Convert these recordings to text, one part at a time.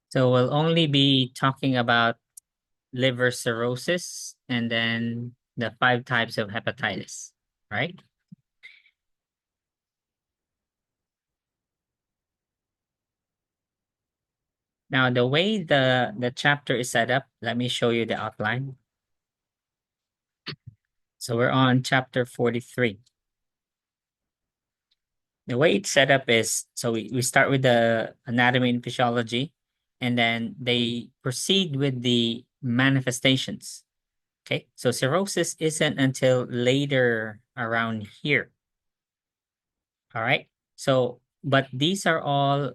So we'll only be talking about liver cirrhosis and then the 5 types of hepatitis, right? Now, the way the chapter is set up, let me show you the outline. So we're on chapter 43. The way it's set up is, so we start with the anatomy and physiology, and then they proceed with the manifestations. Okay, so cirrhosis isn't until later around here. All right. So, but these are all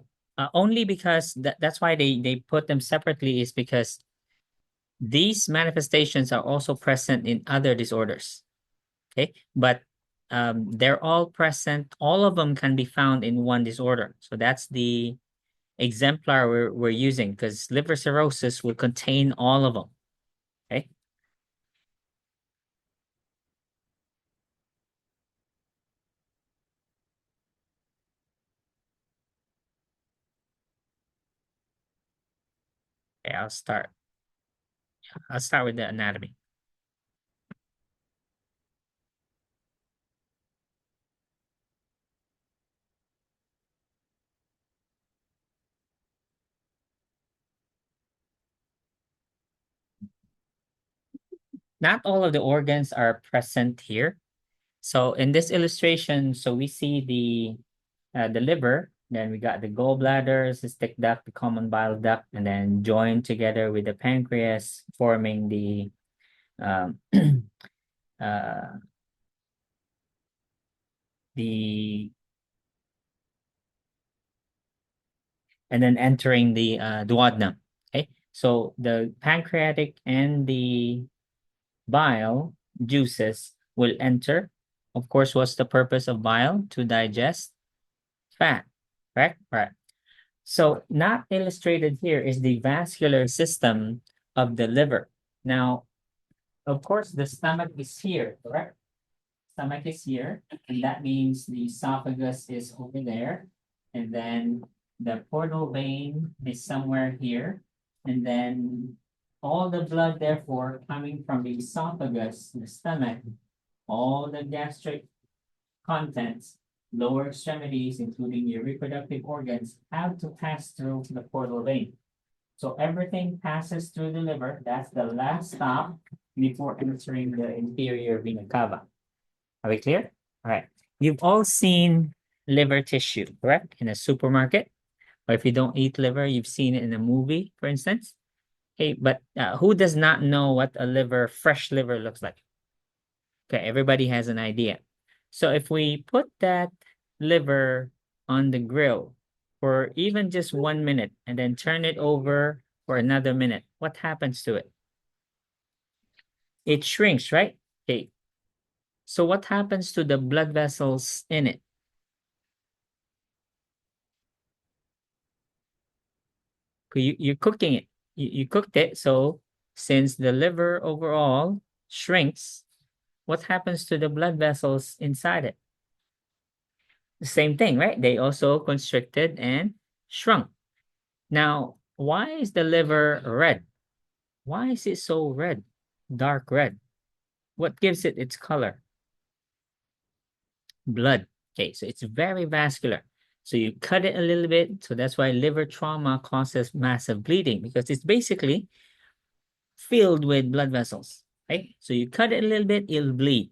only because that's why they put them separately, is because these manifestations are also present in other disorders. Okay, but they're all present. All of them can be found in one disorder. So that's the exemplar we're using, because liver cirrhosis will contain all of them. Okay. Okay, I'll start. I'll start with the anatomy. Not all of the organs are present here. So in this illustration, so we see the liver, then we got the gallbladder, cystic duct, the common bile duct, and then joined together with the pancreas, forming um, uh, the and then entering the duodenum. Okay, so the pancreatic and the bile juices will enter. Of course, what's the purpose of bile? To digest fat, correct? Right. So not illustrated here is the vascular system of the liver. Now, of course, the stomach is here, correct? Stomach is here, and that means the esophagus is over there, and then the portal vein is somewhere here, and then all the blood, therefore, coming from the esophagus, the stomach, all the gastric contents, lower extremities, including your reproductive organs, have to pass through the portal vein. So everything passes through the liver. That's the last stop before entering the inferior vena cava. Are we clear? All right. You've all seen liver tissue, correct? In a supermarket. Or if you don't eat liver, you've seen it in a movie, for instance. Hey, but who does not know what a liver, fresh liver looks like? Okay, everybody has an idea. So if we put that liver on the grill for even just 1 minute and then turn it over for another minute, what happens to it? It shrinks, right? Okay. So what happens to the blood vessels in it? You're cooking it. You cooked it. So since the liver overall shrinks, what happens to the blood vessels inside it? The same thing, right? They also constricted and shrunk. Now, why is the liver red? Why is it so red? Dark red. What gives it its color? Blood. Okay, so it's very vascular. So you cut it a little bit. So that's why liver trauma causes massive bleeding, because it's basically filled with blood vessels. Right? So you cut it a little bit, it'll bleed.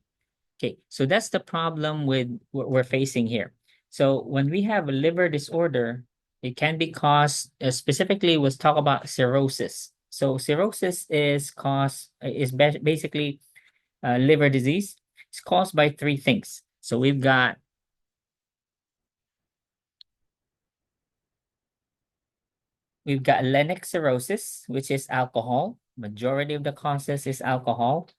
Okay, so that's the problem with what we're facing here. So when we have a liver disorder, it can be caused, specifically, let's talk about cirrhosis. So cirrhosis is basically liver disease. It's caused by three things. So we've got Lennox cirrhosis, which is alcohol. Majority of the causes is alcohol.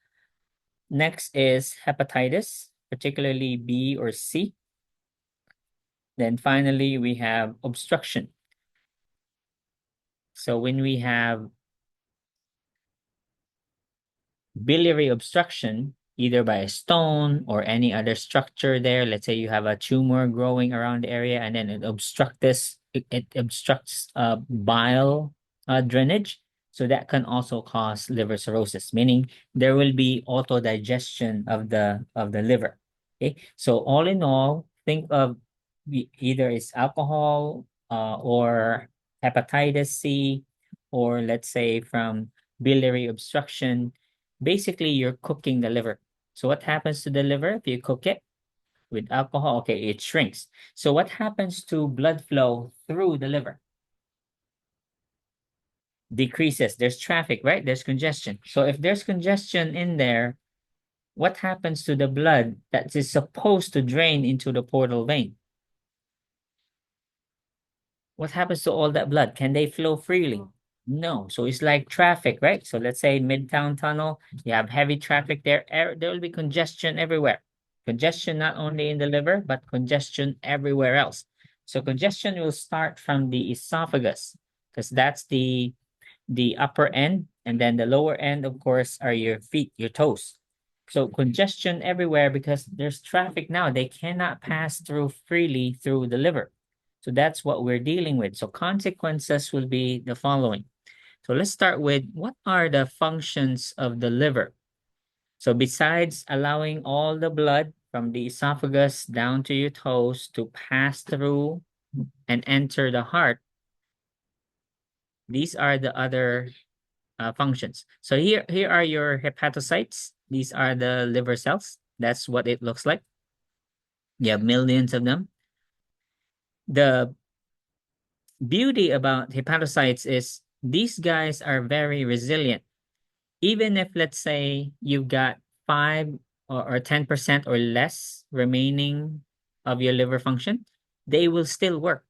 Next is hepatitis, particularly B or C. Then finally, we have obstruction. So when we have biliary obstruction, either by a stone or any other structure there, let's say you have a tumor growing around the area and then it obstructs this it obstructs bile drainage. So that can also cause liver cirrhosis, meaning there will be autodigestion of the liver. Okay, so all in all, think of either it's alcohol or hepatitis C, or let's say from biliary obstruction. Basically, you're cooking the liver. So what happens to the liver if you cook it with alcohol? Okay, it shrinks. So what happens to blood flow through the liver? Decreases. There's traffic, right? There's congestion. So if there's congestion in there, what happens to the blood that is supposed to drain into the portal vein? What happens to all that blood? Can they flow freely? No. So it's like traffic, right? So let's say Midtown Tunnel, you have heavy traffic there. There will be congestion everywhere. Congestion not only in the liver, but congestion everywhere else. So congestion will start from the esophagus, because that's the upper end, and then the lower end, of course, are your feet, your toes. So congestion everywhere because there's traffic now. They cannot pass through freely through the liver. So that's what we're dealing with. So consequences will be the following. So let's start with what are the functions of the liver? So besides allowing all the blood from the esophagus down to your toes to pass through and enter the heart, these are the other functions. So here are your hepatocytes. These are the liver cells. That's what it looks like. You have millions of them. The beauty about hepatocytes is these guys are very resilient. Even if, let's say, you've got 5 or 10% or less remaining of your liver function, they will still work.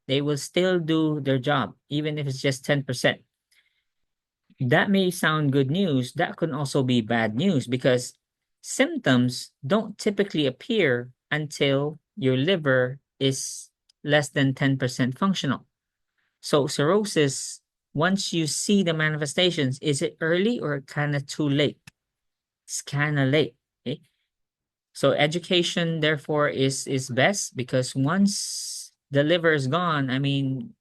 They will still do their job, even if it's just 10%. That may sound good news. That could also be bad news because symptoms don't typically appear until your liver is less than 10% functional. So cirrhosis, once you see the manifestations, is it early or kind of too late? It's kind of late. Okay. So education, therefore, is best because once the liver is gone, I mean,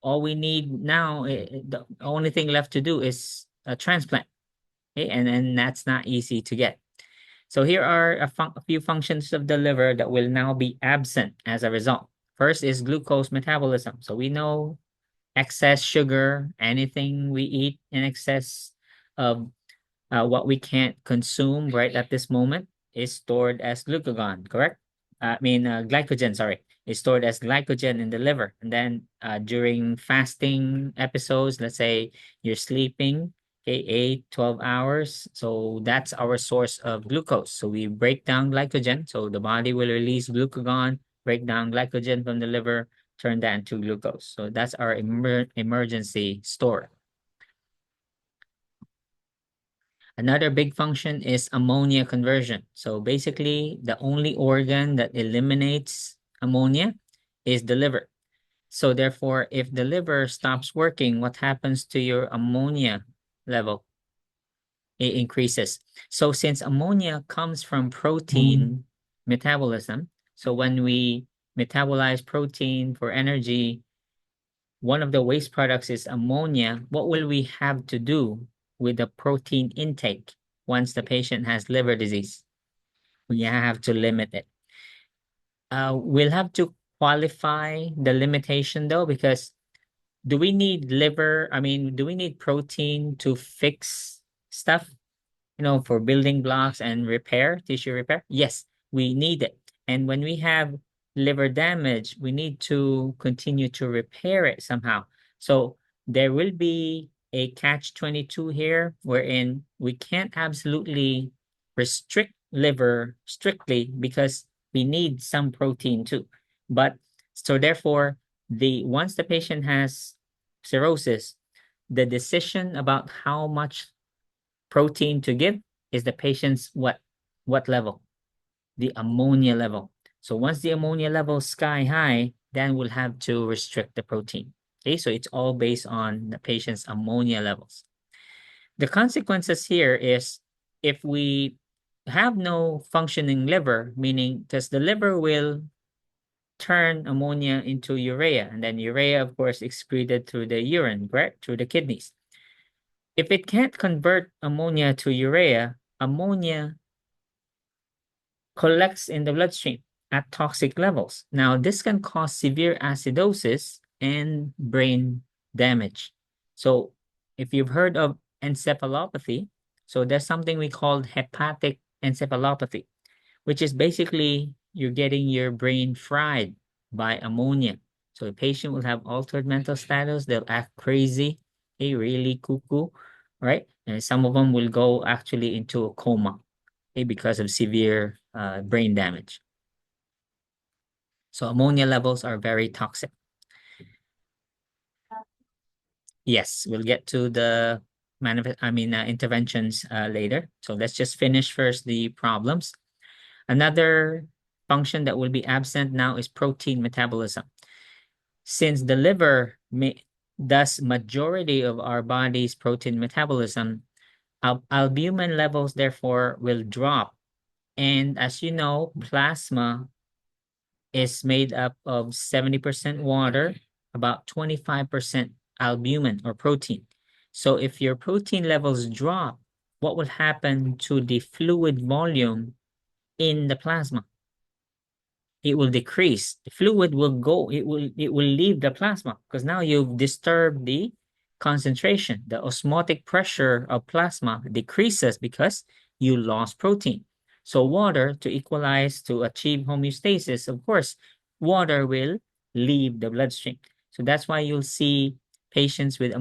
all we need now, the only thing left to do is a transplant. Okay, and that's not easy to get. So here are a few functions of the liver that will now be absent as a result. First is glucose metabolism. So we know excess sugar, anything we eat in excess of what we can't consume right at this moment is stored as glucagon, correct? Glycogen, sorry, is stored as glycogen in the liver. And then during fasting episodes, let's say you're sleeping, okay, 8, 12 hours. So that's our source of glucose. So we break down glycogen. So the body will release glucagon, break down glycogen from the liver, turn that into glucose. So that's our emergency store. Another big function is ammonia conversion. So basically, the only organ that eliminates ammonia is the liver. So therefore, if the liver stops working, what happens to your ammonia level? It increases. So since ammonia comes from protein metabolism, so when we metabolize protein for energy, one of the waste products is ammonia. What will we have to do with the protein intake once the patient has liver disease? We have to limit it. We'll have to qualify the limitation though, because do we need liver? I mean, do we need protein to fix stuff, for building blocks and repair, tissue repair? Yes, we need it. And when we have liver damage, we need to continue to repair it somehow. So there will be a catch-22 here, wherein we can't absolutely restrict liver strictly because we need some protein too. But so therefore, once the patient has cirrhosis, the decision about how much protein to give is the patient's what level? The ammonia level. So once the ammonia level is sky high, then we'll have to restrict the protein. Okay, so it's all based on the patient's ammonia levels. The consequences here is if we have no functioning liver, meaning because the liver will turn ammonia into urea, and then urea, of course, excreted through the urine, correct? Through the kidneys. If it can't convert ammonia to urea, ammonia collects in the bloodstream at toxic levels. Now, this can cause severe acidosis and brain damage. So, if you've heard of encephalopathy, so there's something we call hepatic encephalopathy, which is basically you're getting your brain fried by ammonia. So a patient will have altered mental status, they'll act crazy, really cuckoo, right? And some of them will go actually into a coma, because of severe brain damage. So ammonia levels are very toxic. Yes, we'll get to the interventions later. So let's just finish first the problems. Another function that will be absent now is protein metabolism. Since the liver does majority of our body's protein metabolism, albumin levels therefore will drop. And as you know, plasma is made up of 70% water, about 25% albumin or protein. So if your protein levels drop, what will happen to the fluid volume in the plasma? It will decrease. The fluid will go, it will leave the plasma because now you've disturbed the concentration. The osmotic pressure of plasma decreases because you lost protein. So water, to equalize, to achieve homeostasis, of course, water will leave the bloodstream. So that's why you'll see patients with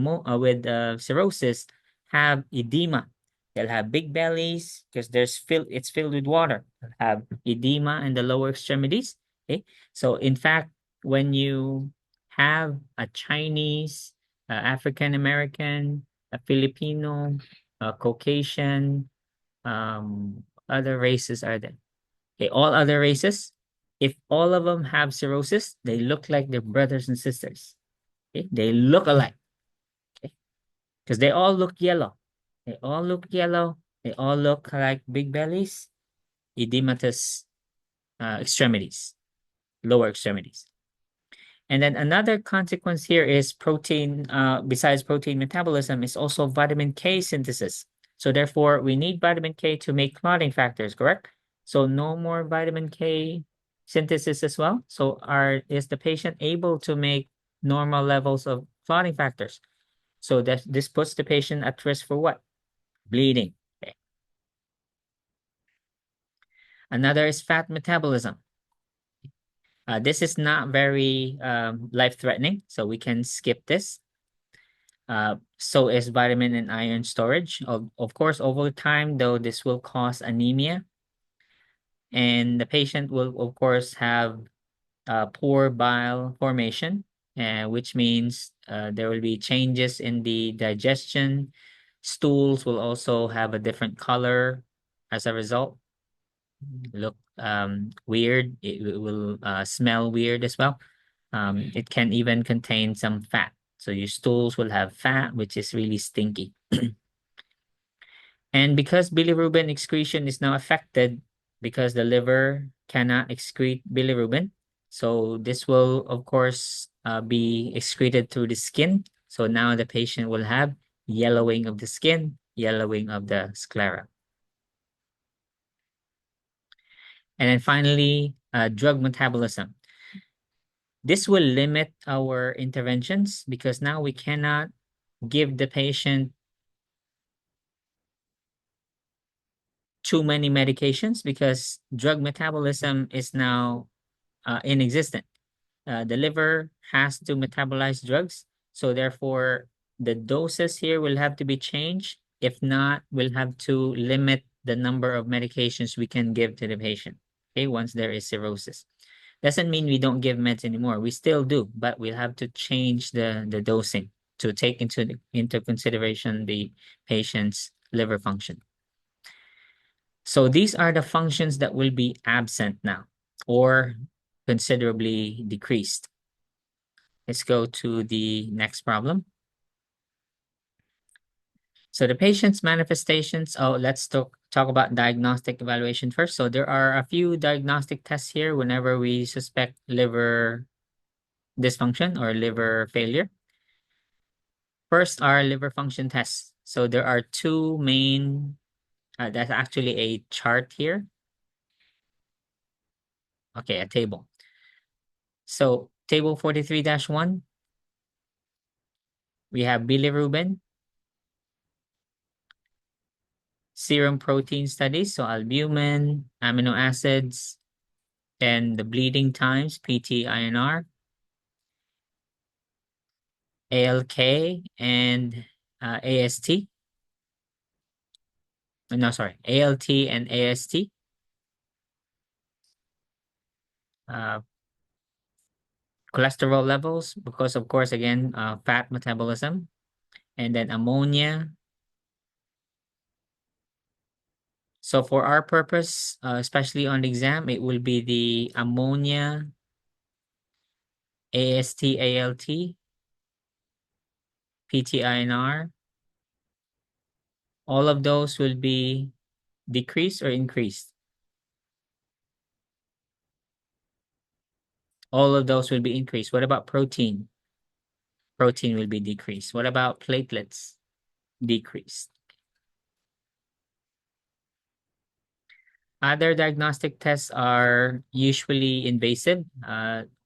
cirrhosis have edema. They'll have big bellies because it's filled with water. They'll have edema in the lower extremities. Okay, so in fact, when you have a Chinese, African American, a Filipino, a Caucasian, other races are there. Okay, all other races, if all of them have cirrhosis, they look like their brothers and sisters. Okay, they look alike. Okay, because they all look yellow. They all look yellow. They all look like big bellies, edematous extremities, lower extremities. And then another consequence here is protein, besides protein metabolism, is also vitamin K synthesis. So therefore, we need vitamin K to make clotting factors, correct? So no more vitamin K synthesis as well. So is the patient able to make normal levels of clotting factors? So that this puts the patient at risk for what? Bleeding. Okay. Another is fat metabolism. This is not very life-threatening, so we can skip this. So is vitamin and iron storage. Of course, over time, though, this will cause anemia. And the patient will, of course, have poor bile formation, which means there will be changes in the digestion. Stools will also have a different color as a result. Look weird. It will smell weird as well. It can even contain some fat. So your stools will have fat, which is really stinky. And because bilirubin excretion is now affected because the liver cannot excrete bilirubin, so this will, of course, be excreted through the skin. So now the patient will have yellowing of the skin, yellowing of the sclera. And then finally, drug metabolism. This will limit our interventions because now we cannot give the patient too many medications because drug metabolism is now inexistent. The liver has to metabolize drugs. So therefore, the doses here will have to be changed. If not, we'll have to limit the number of medications we can give to the patient, okay, once there is cirrhosis. Doesn't mean we don't give meds anymore. We still do, but we'll have to change the dosing to take into consideration the patient's liver function. So these are the functions that will be absent now or considerably decreased. Let's go to the next problem. So the patient's manifestations, let's talk about diagnostic evaluation first. So there are a few diagnostic tests here whenever we suspect liver dysfunction or liver failure. First are liver function tests. So there are two main, that's actually a chart here. Okay, a table. So table 43-1, we have bilirubin, serum protein studies, so albumin, amino acids, and the bleeding times, PT-INR, ALK, and AST. No, sorry, ALT and AST. Uh, cholesterol levels, because of course, again, fat metabolism, and then ammonia. So for our purpose, especially on the exam, it will be the ammonia, AST, ALT, PT-INR. All of those will be decreased or increased. All of those will be increased. What about protein? Protein will be decreased. What about platelets? Decreased. Other diagnostic tests are usually invasive.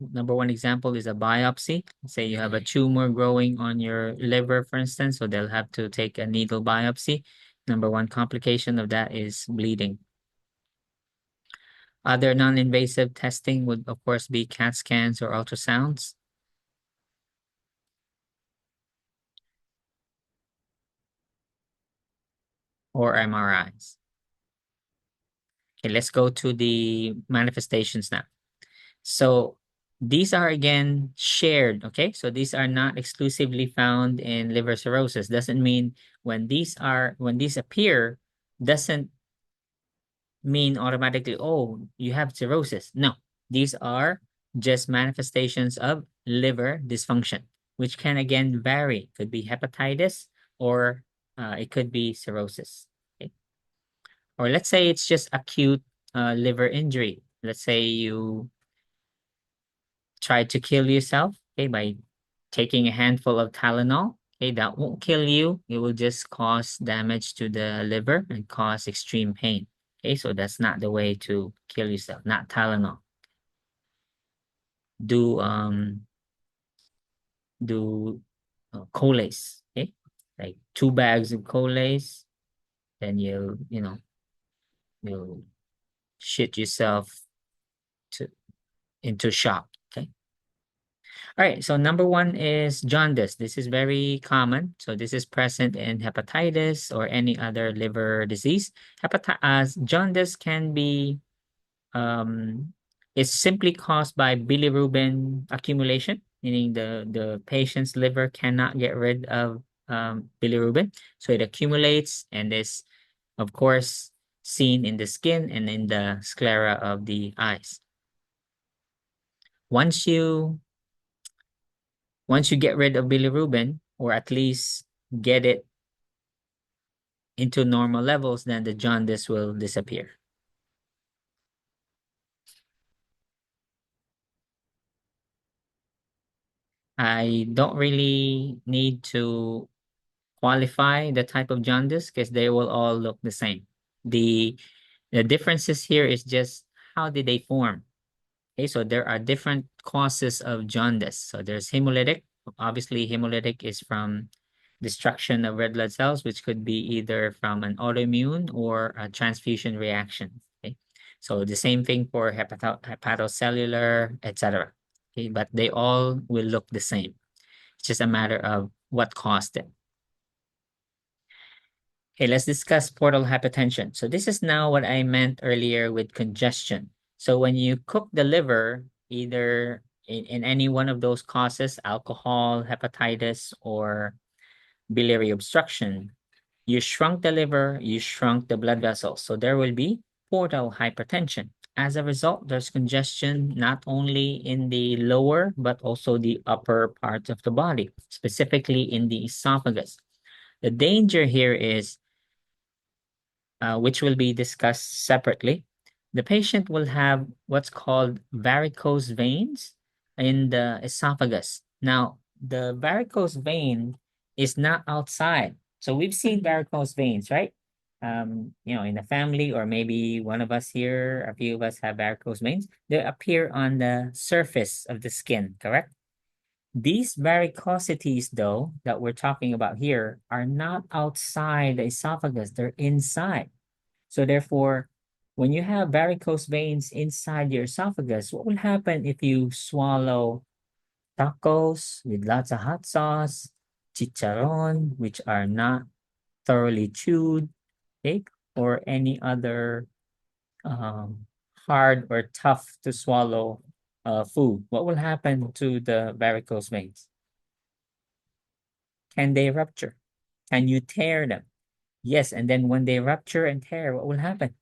Number one example is a biopsy. Say you have a tumor growing on your liver, for instance, so they'll have to take a needle biopsy. Number one complication of that is bleeding. Other non-invasive testing would, of course, be CAT scans or ultrasounds. Or MRIs. Okay, let's go to the manifestations now. So these are again shared, okay? So these are not exclusively found in liver cirrhosis. Doesn't mean when these appear, doesn't mean automatically, oh, you have cirrhosis. No, these are just manifestations of liver dysfunction, which can again vary. Could be hepatitis or it could be cirrhosis. Okay? Or let's say it's just acute liver injury. Let's say you tried to kill yourself, okay, by taking a handful of Tylenol. Okay, that won't kill you. It will just cause damage to the liver and cause extreme pain. Okay, so that's not the way to kill yourself, not Tylenol. Do do Colace, okay? Like 2 bags of Colace, then you'll shit yourself to into shock. Okay. All right, so number one is jaundice. This is very common. So this is present in hepatitis or any other liver disease. Jaundice can be is simply caused by bilirubin accumulation, meaning the patient's liver cannot get rid of bilirubin. So it accumulates and is, of course, seen in the skin and in the sclera of the eyes. Once you get rid of bilirubin, or at least get it into normal levels, then the jaundice will disappear. I don't really need to qualify the type of jaundice because they will all look the same. The differences here is just how did they form? Okay, so there are different causes of jaundice. So there's hemolytic. Obviously, hemolytic is from destruction of red blood cells, which could be either from an autoimmune or a transfusion reaction. Okay, so the same thing for hepatocellular, etc. Okay, but they all will look the same. It's just a matter of what caused it. Okay, let's discuss portal hypertension. So this is now what I meant earlier with congestion. So when you cook the liver, either in any one of those causes, alcohol, hepatitis, or biliary obstruction, you shrunk the liver, you shrunk the blood vessels. So there will be portal hypertension. As a result, there's congestion not only in the lower, but also the upper parts of the body, specifically in the esophagus. The danger here is which will be discussed separately. The patient will have what's called varicose veins in the esophagus. Now, the varicose vein is not outside. So we've seen varicose veins, right? In the family, or maybe one of us here, a few of us have varicose veins. They appear on the surface of the skin, correct? These varicosities, though, that we're talking about here, are not outside the esophagus, they're inside. So therefore, when you have varicose veins inside your esophagus, what will happen if you swallow tacos with lots of hot sauce, chicharron, which are not thoroughly chewed, okay, or any other um, hard or tough to swallow food? What will happen to the varicose veins? Can they rupture? Can you tear them? Yes, and then when they rupture and tear, what will happen?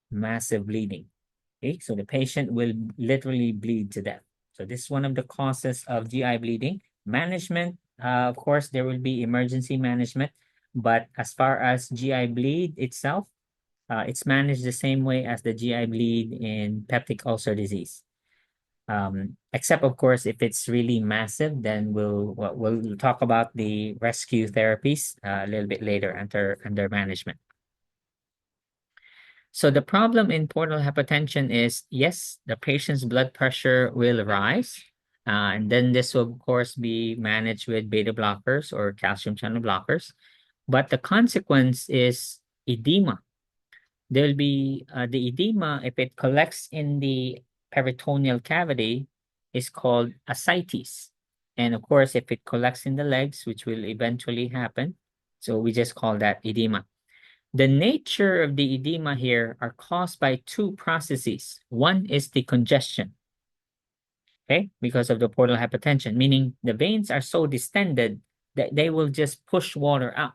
Massive bleeding. Okay, so the patient will literally bleed to death. So this is one of the causes of GI bleeding. Management, of course, there will be emergency management, but as far as GI bleed itself, it's managed the same way as the GI bleed in peptic ulcer disease. Except of course, if it's really massive, then we'll talk about the rescue therapies a little bit later under management. So the problem in portal hypertension is, yes, the patient's blood pressure will rise, and then this will of course be managed with beta blockers or calcium channel blockers. But the consequence is edema. There will be the edema, if it collects in the peritoneal cavity, is called ascites. And of course, if it collects in the legs, which will eventually happen, so we just call that edema. The nature of the edema here are caused by two processes. One is the congestion, okay, because of the portal hypertension, meaning the veins are so distended that they will just push water out.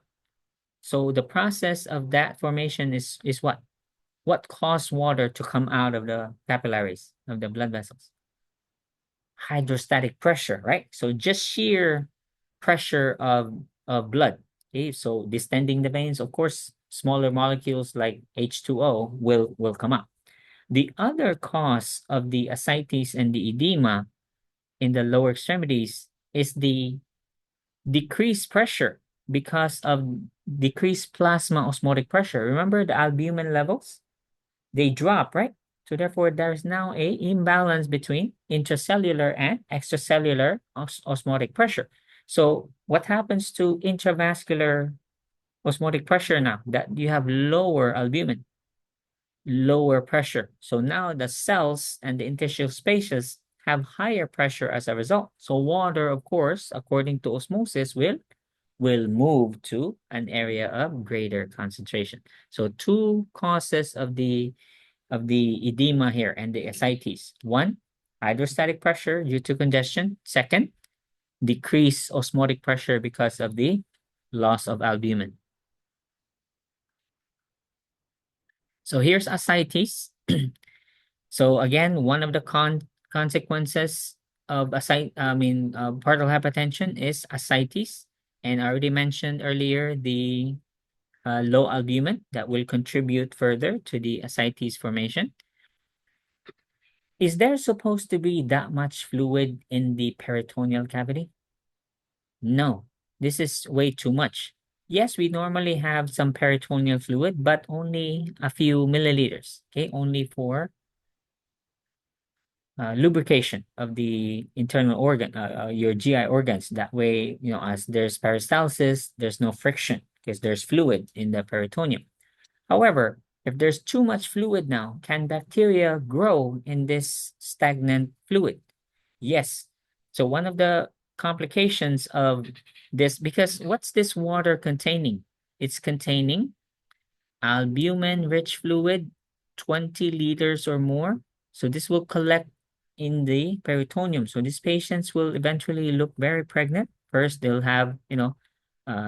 So the process of that formation is what? What caused water to come out of the capillaries of the blood vessels? Hydrostatic pressure, right? So just sheer pressure of blood. Okay, so distending the veins, of course, smaller molecules like H2O will come up. The other cause of the ascites and the edema in the lower extremities is the decreased pressure because of decreased plasma osmotic pressure. Remember the albumin levels? They drop, right? So therefore, there is now a imbalance between intracellular and extracellular osmotic pressure. So what happens to intravascular osmotic pressure now? That you have lower albumin, lower pressure. So now the cells and the interstitial spaces have higher pressure as a result. So water, of course, according to osmosis, will move to an area of greater concentration. So two causes of the edema here and the ascites. One, hydrostatic pressure due to congestion. Second, decreased osmotic pressure because of the loss of albumin. So here's ascites. So again, one of the consequences of portal hypertension is ascites. And I already mentioned earlier the low albumin that will contribute further to the ascites formation. Is there supposed to be that much fluid in the peritoneal cavity? No, this is way too much. Yes, we normally have some peritoneal fluid, but only a few milliliters, okay? Only for lubrication of the internal organ, your GI organs. That way, as there's peristalsis, there's no friction because there's fluid in the peritoneum. However, if there's too much fluid now, can bacteria grow in this stagnant fluid? Yes. So one of the complications of this, because what's this water containing? It's containing albumin-rich fluid, 20 liters or more. So this will collect in the peritoneum. So these patients will eventually look very pregnant. First, they'll have,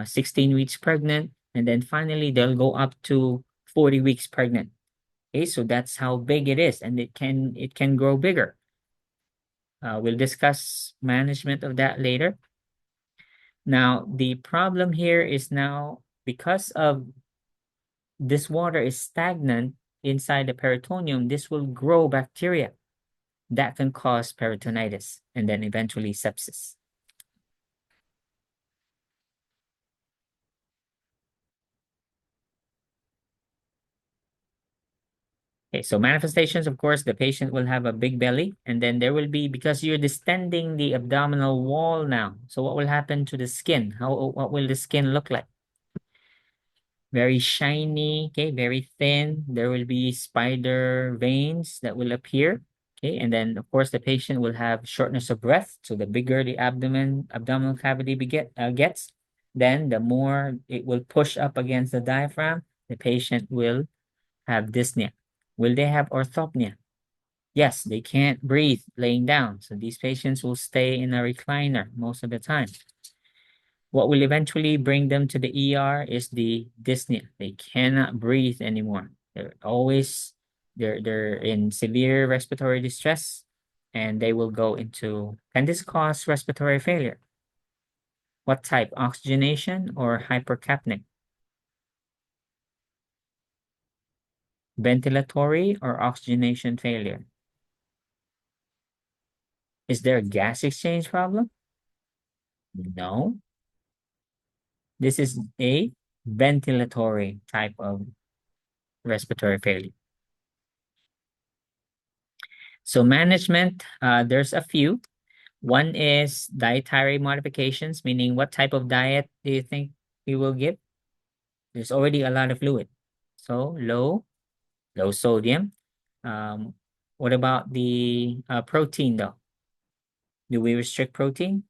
16 weeks pregnant, and then finally they'll go up to 40 weeks pregnant. Okay, so that's how big it is, and it can grow bigger. We'll discuss management of that later. Now, the problem here is now because of this water is stagnant inside the peritoneum, this will grow bacteria that can cause peritonitis and then eventually sepsis. Okay, so manifestations, of course, the patient will have a big belly, and then there will be, because you're distending the abdominal wall now. So what will happen to the skin? What will the skin look like? Very shiny, okay, very thin. There will be spider veins that will appear. Okay, and then of course the patient will have shortness of breath. So the bigger the abdominal cavity gets, then the more it will push up against the diaphragm. The patient will have dyspnea. Will they have orthopnea? Yes, they can't breathe laying down. So these patients will stay in a recliner most of the time. What will eventually bring them to the ER is the dyspnea. They cannot breathe anymore. They're in severe respiratory distress, and they will go into, can this cause respiratory failure? What type? Oxygenation or hypercapnic? Ventilatory or oxygenation failure? Is there a gas exchange problem? No. This is a ventilatory type of respiratory failure. So management, there's a few. One is dietary modifications, meaning what type of diet do you think we will give? There's already a lot of fluid. So low sodium. Um, what about the protein though? Do we restrict protein?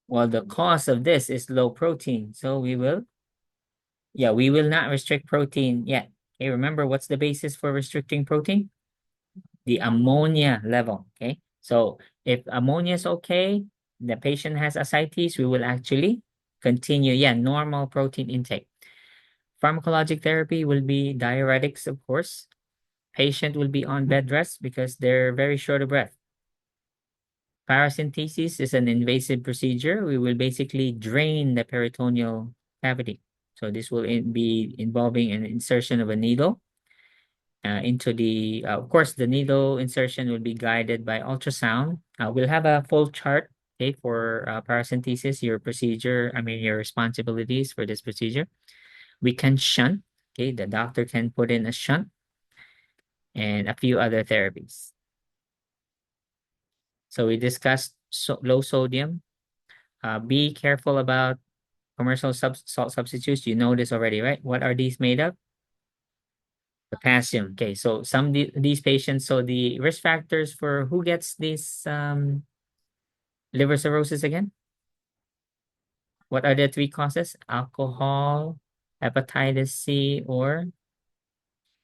Well, the cause of this is low protein. So we will not restrict protein yet. Okay, remember what's the basis for restricting protein? The ammonia level. Okay, so if ammonia is okay, the patient has ascites, we will actually continue, normal protein intake. Pharmacologic therapy will be diuretics, of course. Patient will be on bed rest because they're very short of breath. Paracentesis is an invasive procedure. We will basically drain the peritoneal cavity. So this will be involving an insertion of a needle into the, of course, the needle insertion will be guided by ultrasound. We'll have a full chart, okay, for paracentesis, your procedure, your responsibilities for this procedure. We can shunt, okay, the doctor can put in a shunt and a few other therapies. So we discussed low sodium. Be careful about commercial salt substitutes. You know this already, right? What are these made of? Potassium. Okay, so these patients, so the risk factors for who gets this liver cirrhosis again? What are the three causes? Alcohol, hepatitis C, or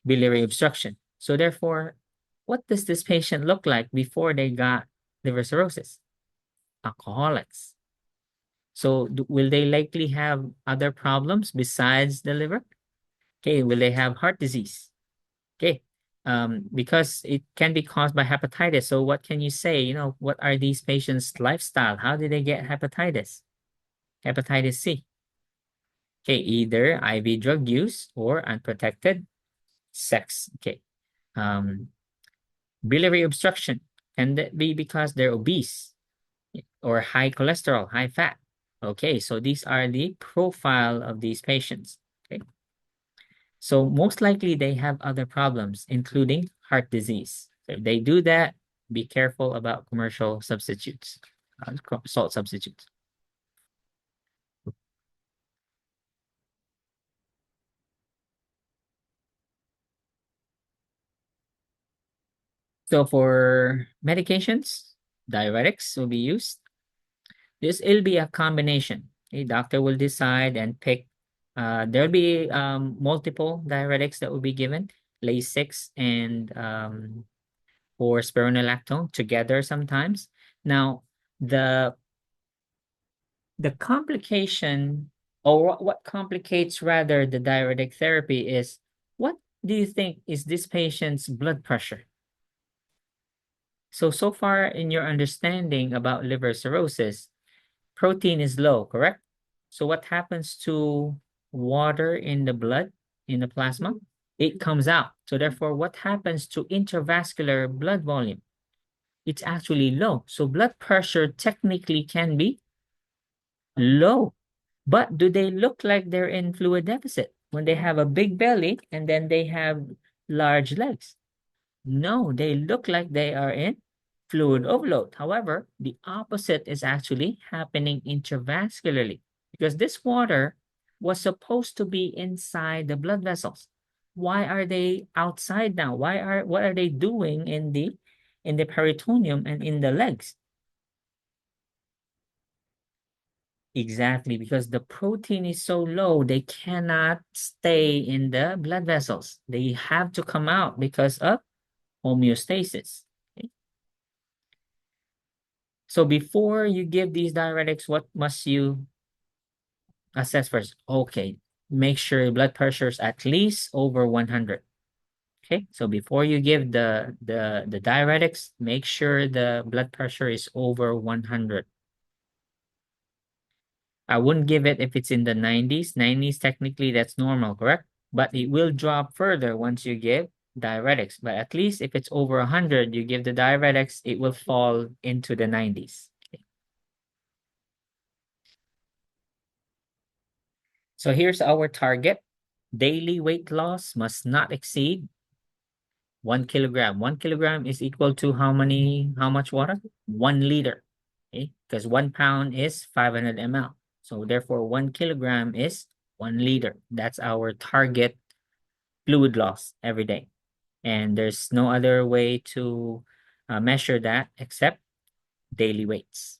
biliary obstruction. So therefore, what does this patient look like before they got liver cirrhosis? Alcoholics. So will they likely have other problems besides the liver? Okay, will they have heart disease? Okay, because it can be caused by hepatitis. So what can you say? What are these patients' lifestyle? How did they get hepatitis? Hepatitis C. Okay, either IV drug use or unprotected sex. Okay. Biliary obstruction. Can that be because they're obese or high cholesterol, high fat? Okay, so these are the profile of these patients. Okay. So most likely they have other problems, including heart disease. So if they do that, be careful about commercial substitutes, salt substitutes. So for medications, diuretics will be used. This will be a combination. A doctor will decide and pick. There'll be multiple diuretics that will be given, Lasix and or spironolactone together sometimes. Now, the complication, or what complicates rather the diuretic therapy is, what do you think is this patient's blood pressure? So far in your understanding about liver cirrhosis, protein is low, correct? So what happens to water in the blood, in the plasma, it comes out. So therefore, what happens to intravascular blood volume? It's actually low. So blood pressure technically can be low. But do they look like they're in fluid deficit when they have a big belly and then they have large legs? No, they look like they are in fluid overload. However, the opposite is actually happening intravascularly because this water was supposed to be inside the blood vessels. Why are they outside now? What are they doing in the peritoneum and in the legs? Exactly, because the protein is so low, they cannot stay in the blood vessels. They have to come out because of homeostasis. Okay? So before you give these diuretics, what must you assess first? Okay, make sure blood pressure is at least over 100. Okay, so before you give the diuretics, make sure the blood pressure is over 100. I wouldn't give it if it's in the 90s. 90s, technically, that's normal, correct? But it will drop further once you give diuretics. But at least if it's over 100, you give the diuretics, it will fall into the 90s. Okay. So here's our target. Daily weight loss must not exceed 1 kilogram. 1 kilogram is equal to how much water? 1 liter. Okay, because 1 pound is 500 ml. So therefore, 1 kilogram is 1 liter. That's our target fluid loss every day. And there's no other way to measure that except daily weights.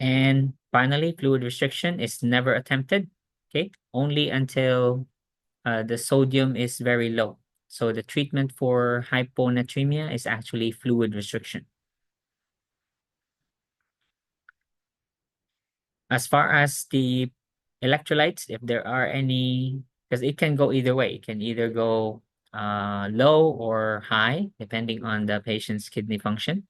And finally, fluid restriction is never attempted, okay? Only until the sodium is very low. So the treatment for hyponatremia is actually fluid restriction. As far as the electrolytes, if there are any, because it can go either way. It can either go low or high, depending on the patient's kidney function,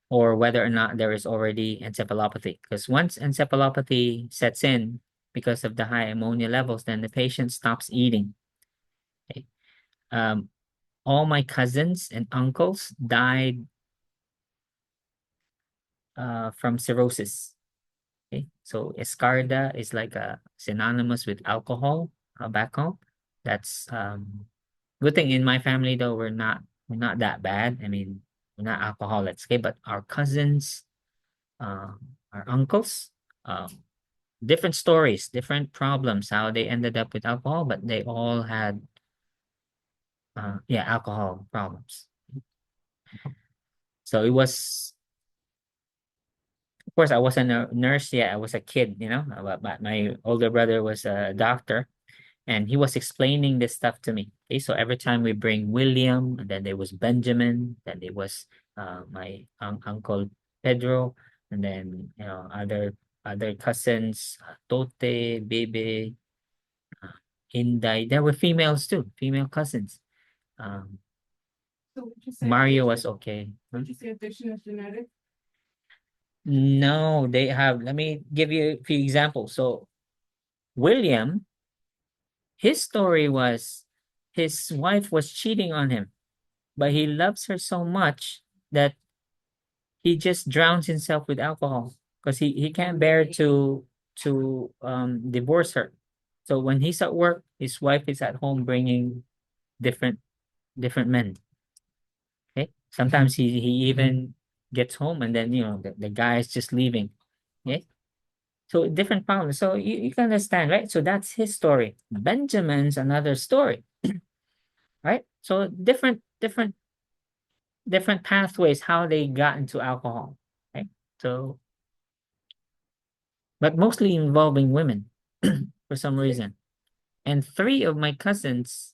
or whether or not there is already encephalopathy. Because once encephalopathy sets in because of the high ammonia levels, then the patient stops eating. Okay. All my cousins and uncles died from cirrhosis. Okay, so Escarda is like synonymous with alcohol back home. That's good thing in my family though we're not that bad. I mean we're not alcoholics, okay, but our cousins, our uncles, different stories, different problems, how they ended up with alcohol, but they all had yeah, alcohol problems. So it was, of course, I wasn't a nurse yet. I was a kid, you know, but my older brother was a doctor and he was explaining this stuff to me. Okay, so every time we bring William, and then there was Benjamin, then there was my uncle Pedro, and then you know other cousins, Tote, Bebe, Inday. There were females too, female cousins. Um, So would you say Mario was okay. would you say addiction is genetic? No, they have. Let me give you a few examples. So William, his story was his wife was cheating on him, but he loves her so much that he just drowns himself with alcohol because he can't bear to divorce her. So when he's at work, his wife is at home bringing different different men. Okay, sometimes he even gets home and then you know the guy is just leaving. Okay, so different problems. So you can understand, right? So that's his story. Benjamin's another story, right? So different pathways how they got into alcohol, right? So, but mostly involving women for some reason. And three of my cousins'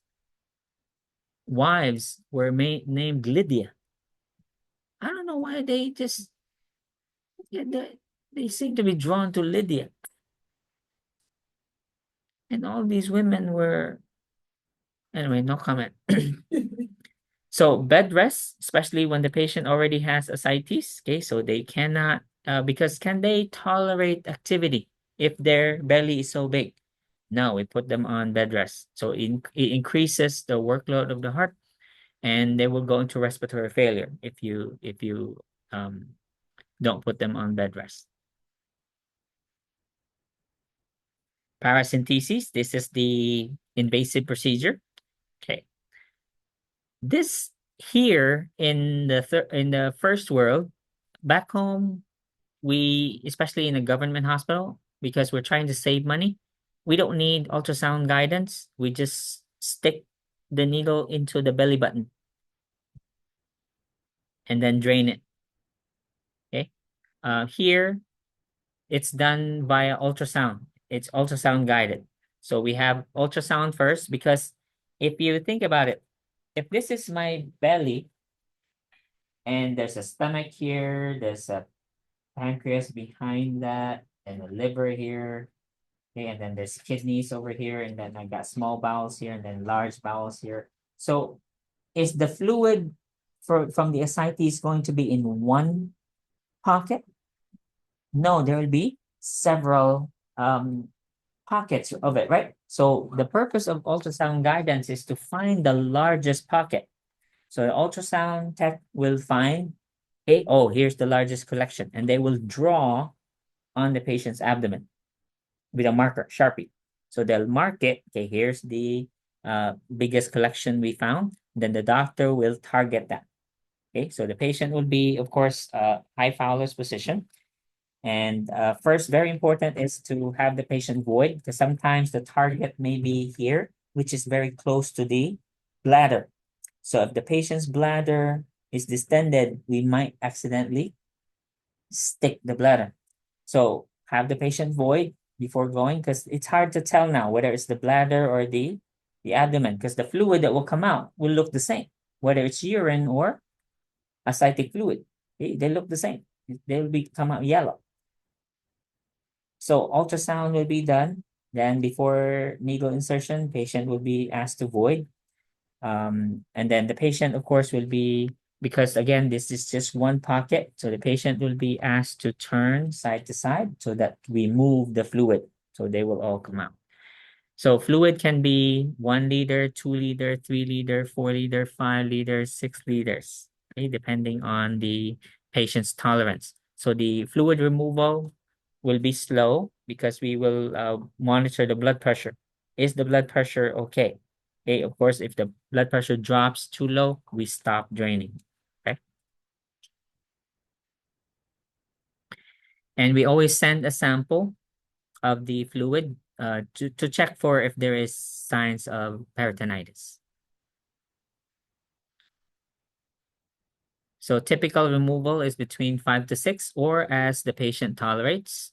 wives were named Lydia. I don't know why they just yeah, they seem to be drawn to Lydia. And all these women were anyway, no comment. So bed rest, especially when the patient already has ascites, okay, so they cannot because can they tolerate activity if their belly is so big? No, we put them on bed rest. So it increases the workload of the heart, and they will go into respiratory failure if you don't put them on bed rest. Paracentesis, this is the invasive procedure. Okay. This here in the first world, back home, we, especially in a government hospital, because we're trying to save money, we don't need ultrasound guidance. We just stick the needle into the belly button and then drain it. Okay. Here it's done via ultrasound. It's ultrasound guided. So we have ultrasound first, because if you think about it, if this is my belly and there's a stomach here, there's a pancreas behind that, and the liver here, okay, and then there's kidneys over here, and then I got small bowels here, and then large bowels here. So is the fluid from the ascites going to be in one pocket? No, there will be several pockets of it, right? So the purpose of ultrasound guidance is to find the largest pocket. So the ultrasound tech will find, okay, oh, here's the largest collection, and they will draw on the patient's abdomen with a marker, Sharpie. So they'll mark it, okay, here's the biggest collection we found. Then the doctor will target that. Okay, so the patient will be, of course, high Fowler's position. And first, very important is to have the patient void, because sometimes the target may be here, which is very close to the bladder. So if the patient's bladder is distended, we might accidentally stick the bladder. So have the patient void before going, because it's hard to tell now whether it's the bladder or the abdomen, because the fluid that will come out will look the same, whether it's urine or ascitic fluid. They look the same. They'll come out yellow. So ultrasound will be done. Then before needle insertion, patient will be asked to void. And then the patient, of course, will be, because again, this is just one pocket. So the patient will be asked to turn side to side so that we move the fluid. So they will all come out. So fluid can be 1 liter, 2 liter, 3 liter, 4 liter, 5 liters, 6 liters, okay, depending on the patient's tolerance. So the fluid removal will be slow, because we will monitor the blood pressure. Is the blood pressure okay? Okay, of course, if the blood pressure drops too low, we stop draining. Okay. And we always send a sample of the fluid to check for if there is signs of peritonitis. So typical removal is between 5 to 6, or as the patient tolerates.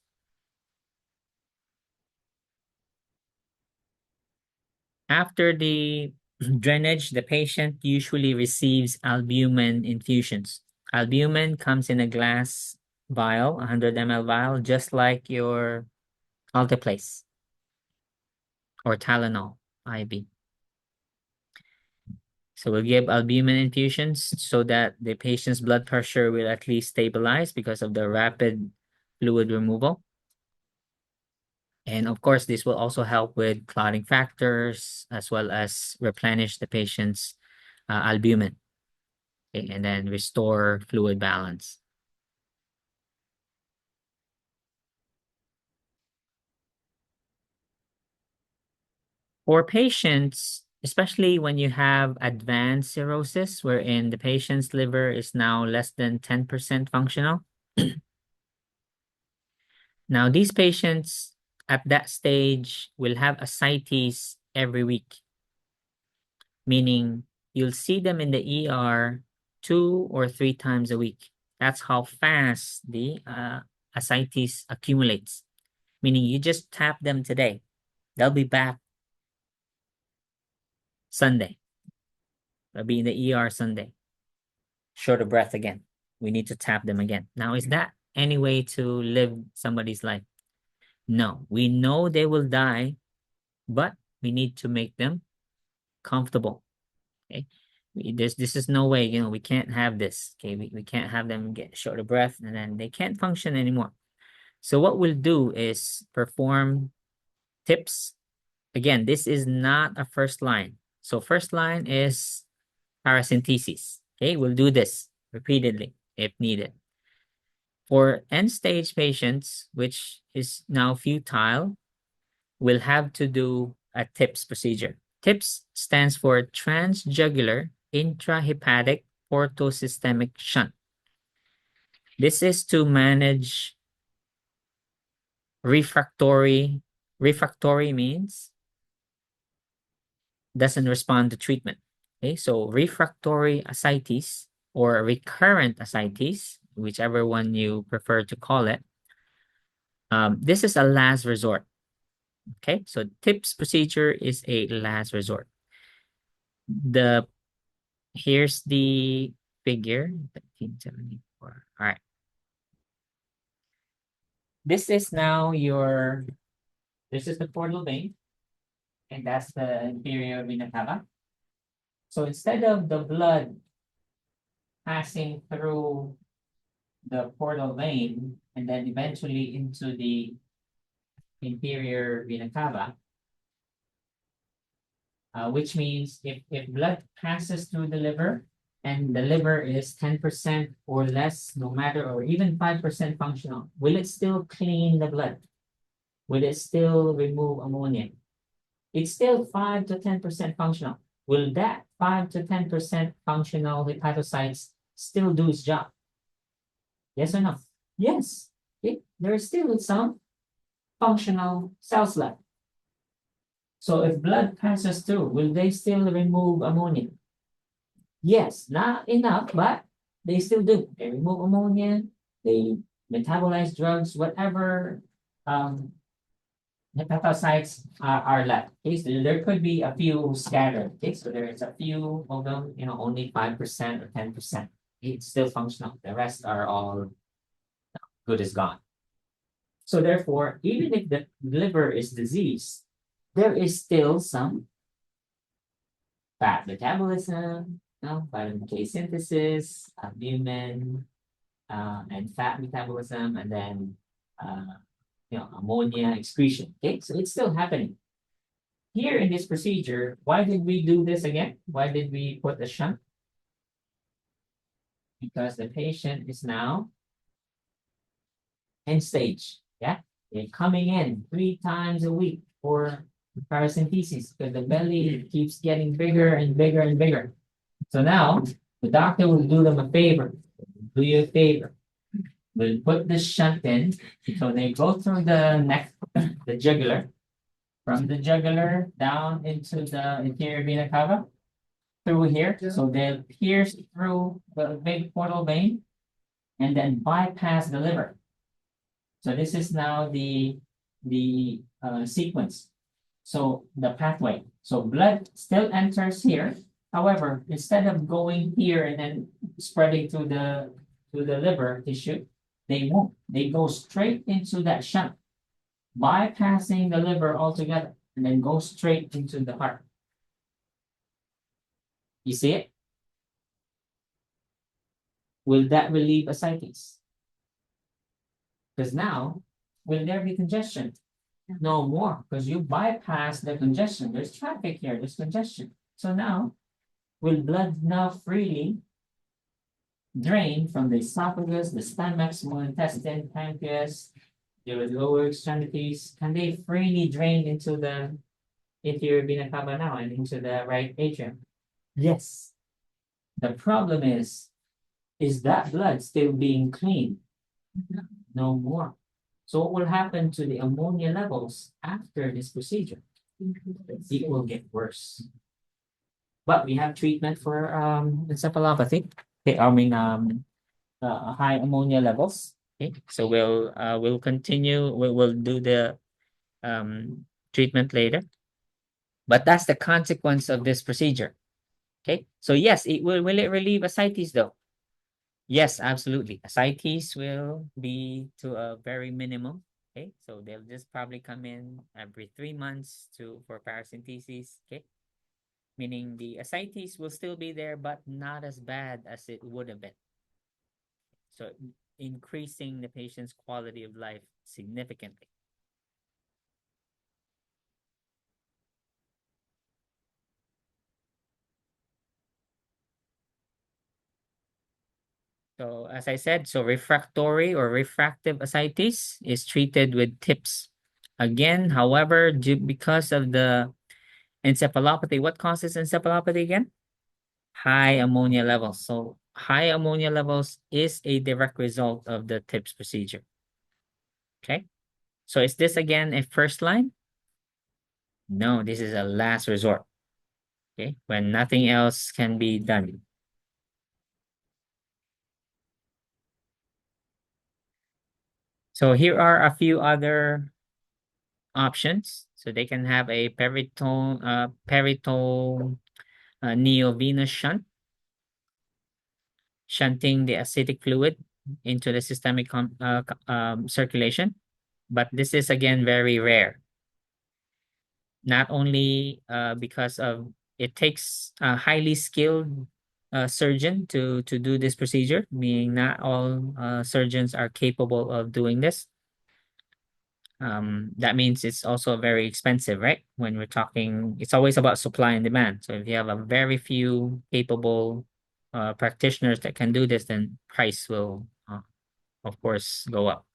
After the drainage, the patient usually receives albumin infusions. Albumin comes in a glass vial, 100 ml vial, just like your Alteplase or Tylenol IV. So we'll give albumin infusions so that the patient's blood pressure will at least stabilize because of the rapid fluid removal. And of course, this will also help with clotting factors, as well as replenish the patient's albumin, okay, and then restore fluid balance. For patients, especially when you have advanced cirrhosis, wherein the patient's liver is now less than 10% functional. Now, these patients at that stage will have ascites every week, meaning you'll see them in the ER 2 or 3 times a week. That's how fast the ascites accumulates, meaning you just tap them today. They'll be back Sunday. They'll be in the ER Sunday. Short of breath again. We need to tap them again. Now, is that any way to live somebody's life? No, we know they will die, but we need to make them comfortable. Okay. This is no way, we can't have this. Okay. We can't have them get short of breath and then they can't function anymore. So what we'll do is perform tips. Again, this is not a first line. So first line is paracentesis. Okay, we'll do this repeatedly if needed. For end-stage patients, which is now futile, we'll have to do a TIPS procedure. TIPS stands for transjugular intrahepatic portosystemic shunt. This is to manage refractory. Refractory means doesn't respond to treatment. Okay, so refractory ascites or recurrent ascites, whichever one you prefer to call it, this is a last resort. Okay, so TIPS procedure is a last resort. Here's the figure, 1974. All right. This is the portal vein, and that's the inferior vena cava. So instead of the blood passing through the portal vein and then eventually into the inferior vena cava, which means if blood passes through the liver and the liver is 10% or less, no matter, or even 5% functional, will it still clean the blood? Will it still remove ammonia? It's still 5 to 10% functional. Will that 5 to 10% functional hepatocytes still do its job? Yes or no? Yes. Okay. There are still some functional cells left. So if blood passes through, will they still remove ammonia? Yes, not enough, but they still do. They remove ammonia, they metabolize drugs, whatever hepatocytes are left. Okay, so there could be a few scattered. Okay, so there is a few of them, only 5% or 10%. It's still functional. The rest are all good as gone. So therefore, even if the liver is diseased, there is still some fat metabolism, vitamin K synthesis, albumin, and fat metabolism, and then ammonia excretion. Okay, so it's still happening. Here in this procedure, why did we do this again? Why did we put a shunt? Because the patient is now end stage. Yeah, they're coming in 3 times a week for paracentesis because the belly keeps getting bigger and bigger and bigger. So now the doctor will do them a favor. Do you a favor. We'll put this shunt in. So they go through the neck, the jugular, from the jugular down into the inferior vena cava through here. So they'll pierce through the big portal vein and then bypass the liver. So this is now the sequence. So the pathway. So blood still enters here. However, instead of going here and then spreading to the liver tissue, they won't. They go straight into that shunt, bypassing the liver altogether, and then go straight into the heart. You see it? Will that relieve ascites? Because now, will there be congestion? No more, because you bypass the congestion. There's traffic here, there's congestion. So now, will blood now freely drain from the esophagus, the stomach, small intestine, pancreas, the lower extremities? Can they freely drain into the inferior vena cava now and into the right atrium? Yes. The problem is that blood still being cleaned? No more. So what will happen to the ammonia levels after this procedure? It will get worse. But we have treatment for encephalopathy. Okay, high ammonia levels. Okay, so we'll continue. We'll do the treatment later. But that's the consequence of this procedure. Okay, so yes, will it relieve ascites though? Yes, absolutely. Ascites will be to a very minimum. Okay, so they'll just probably come in every 3 months for paracentesis. Okay, meaning the ascites will still be there, but not as bad as it would have been. So increasing the patient's quality of life significantly. So as I said, so refractory or refractive ascites is treated with TIPS. Again, however, because of the encephalopathy, what causes encephalopathy again? High ammonia levels. So high ammonia levels is a direct result of the TIPS procedure. Okay. So is this again a first line? No, this is a last resort. Okay. When nothing else can be done. So here are a few other options. So they can have a peritone neovenous shunt, shunting the acidic fluid into the systemic circulation. But this is again very rare. Not only because of it takes a highly skilled surgeon to do this procedure, meaning not all surgeons are capable of doing this. That means it's also very expensive, right? When we're talking, it's always about supply and demand. So if you have a very few capable practitioners that can do this, then price will, of course, go up.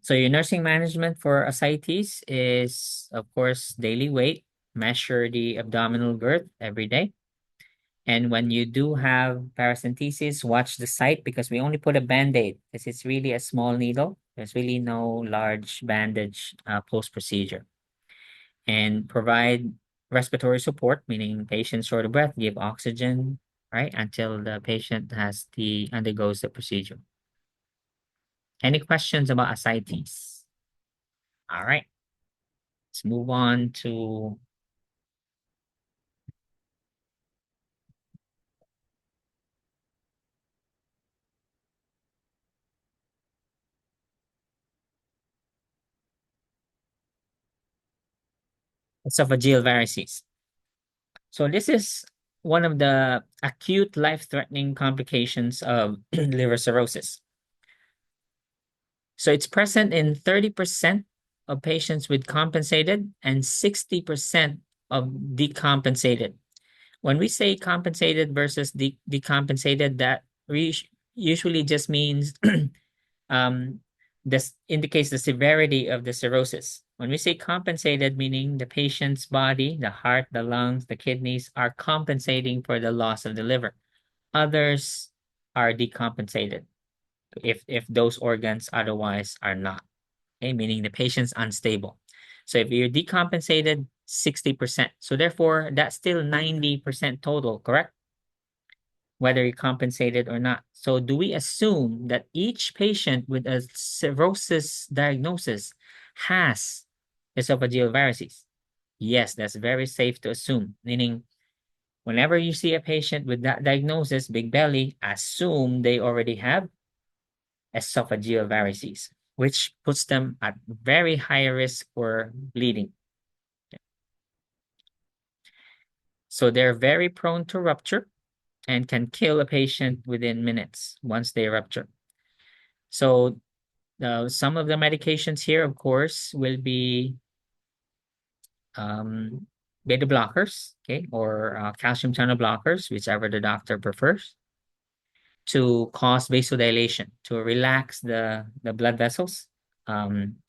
So your nursing management for ascites is, of course, daily weight, measure the abdominal girth every day. And when you do have paracentesis, watch the site because we only put a band-aid because it's really a small needle. There's really no large bandage post-procedure. And provide respiratory support, meaning patient short of breath, give oxygen, right, until the patient undergoes the procedure. Any questions about ascites? All right, let's move on to esophageal varices. So this is one of the acute life-threatening complications of liver cirrhosis. So it's present in 30% of patients with compensated and 60% of decompensated. When we say compensated versus decompensated, that usually just means this indicates the severity of the cirrhosis. When we say compensated, meaning the patient's body, the heart, the lungs, the kidneys are compensating for the loss of the liver. Others are decompensated if those organs otherwise are not. Okay, meaning the patient's unstable. So if you're decompensated, 60%. So therefore, that's still 90% total, correct? Whether you're compensated or not. So do we assume that each patient with a cirrhosis diagnosis has esophageal varices? Yes, that's very safe to assume, meaning whenever you see a patient with that diagnosis, big belly, assume they already have esophageal varices, which puts them at very high risk for bleeding. So they're very prone to rupture and can kill a patient within minutes once they rupture. So some of the medications here, of course, will be beta blockers, okay, or calcium channel blockers, whichever the doctor prefers, to cause vasodilation, to relax the blood vessels,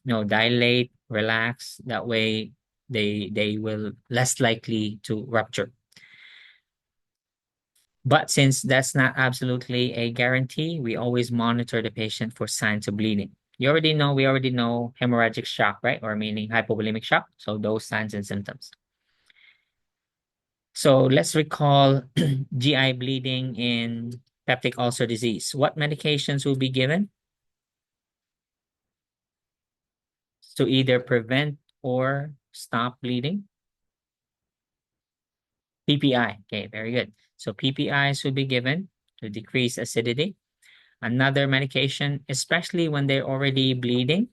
dilate, relax. That way, they will less likely to rupture. But since that's not absolutely a guarantee, we always monitor the patient for signs of bleeding. We already know hemorrhagic shock, right? Or meaning hypovolemic shock. So those signs and symptoms. So let's recall GI bleeding in peptic ulcer disease. What medications will be given to either prevent or stop bleeding? PPI. Okay, very good. So PPIs will be given to decrease acidity. Another medication, especially when they're already bleeding,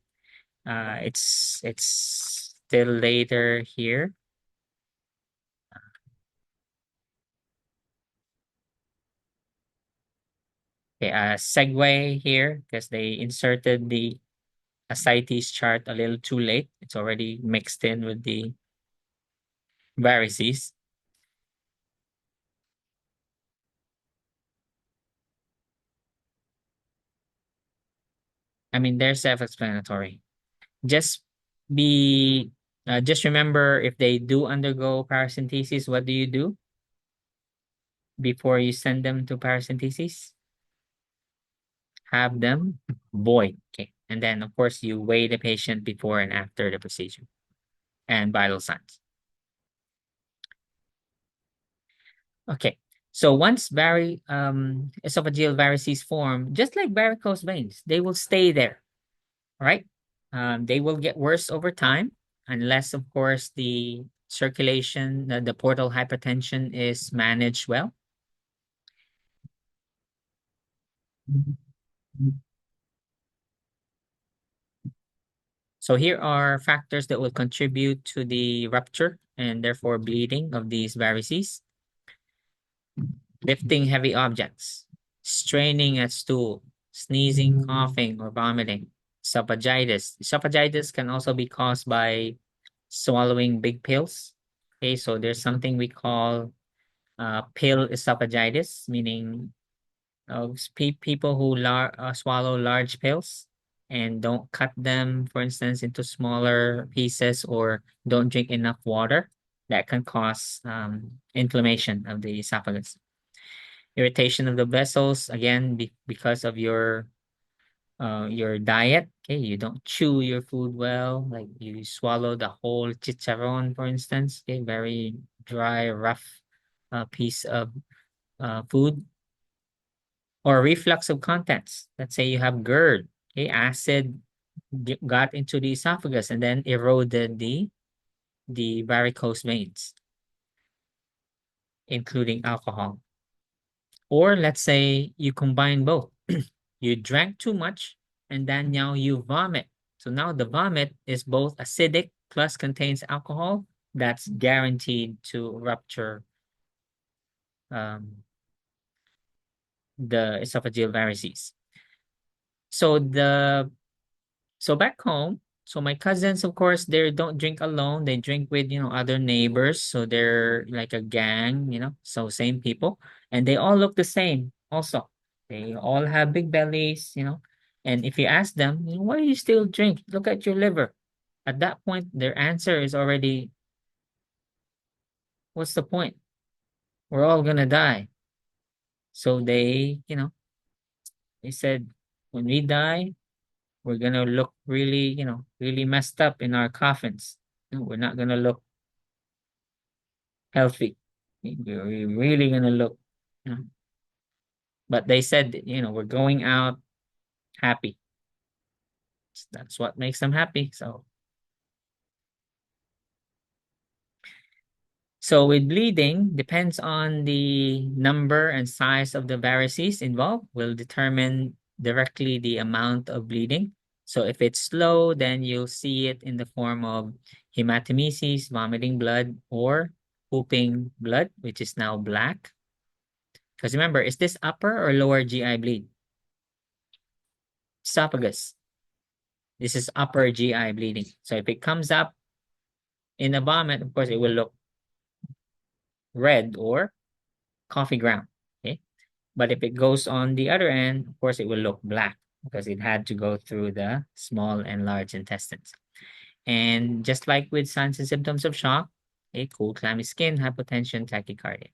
it's still later here. Okay, segue here because they inserted the ascites chart a little too late. It's already mixed in with the varices. I mean, they're self-explanatory. Just be, just remember if they do undergo paracentesis, what do you do before you send them to paracentesis? Have them void. Okay. And then, of course, you weigh the patient before and after the procedure and vital signs. Okay. So once esophageal varices form, just like varicose veins, they will stay there, right? They will get worse over time unless, of course, the circulation, the portal hypertension is managed well. So here are factors that will contribute to the rupture and therefore bleeding of these varices. Lifting heavy objects, straining at stool, sneezing, coughing, or vomiting, esophagitis. Esophagitis can also be caused by swallowing big pills. Okay, so there's something we call pill esophagitis, meaning people who swallow large pills and don't cut them, for instance, into smaller pieces or don't drink enough water. That can cause inflammation of the esophagus. Irritation of the vessels, again, because of your diet. Okay, you don't chew your food well, like you swallow the whole chicharron, for instance. Okay, very dry, rough piece of food. Or reflux of contents. Let's say you have GERD. Okay, acid got into the esophagus and then eroded the varicose veins, including alcohol. Or let's say you combine both. You drank too much and then now you vomit. So now the vomit is both acidic plus contains alcohol. That's guaranteed to rupture um, the esophageal varices. So back home, so my cousins, of course, they don't drink alone. They drink with, other neighbors. So they're like a gang, so same people. And they all look the same also. They all have big bellies, And if you ask them, why do you still drink? Look at your liver. At that point, their answer is already, what's the point? We're all gonna die. So they said, when we die, we're gonna look really, really messed up in our coffins. We're not gonna look healthy. We're really gonna look, you know. But they said, we're going out happy. That's what makes them happy. So with bleeding, depends on the number and size of the varices involved, will determine directly the amount of bleeding. So if it's slow, then you'll see it in the form of hematemesis, vomiting blood, or whooping blood, which is now black. Because remember, is this upper or lower GI bleed? Esophagus. This is upper GI bleeding. So if it comes up in a vomit, of course, it will look red or coffee ground. Okay. But if it goes on the other end, of course, it will look black because it had to go through the small and large intestines. And just like with signs and symptoms of shock, cool, clammy skin, hypotension, tachycardia.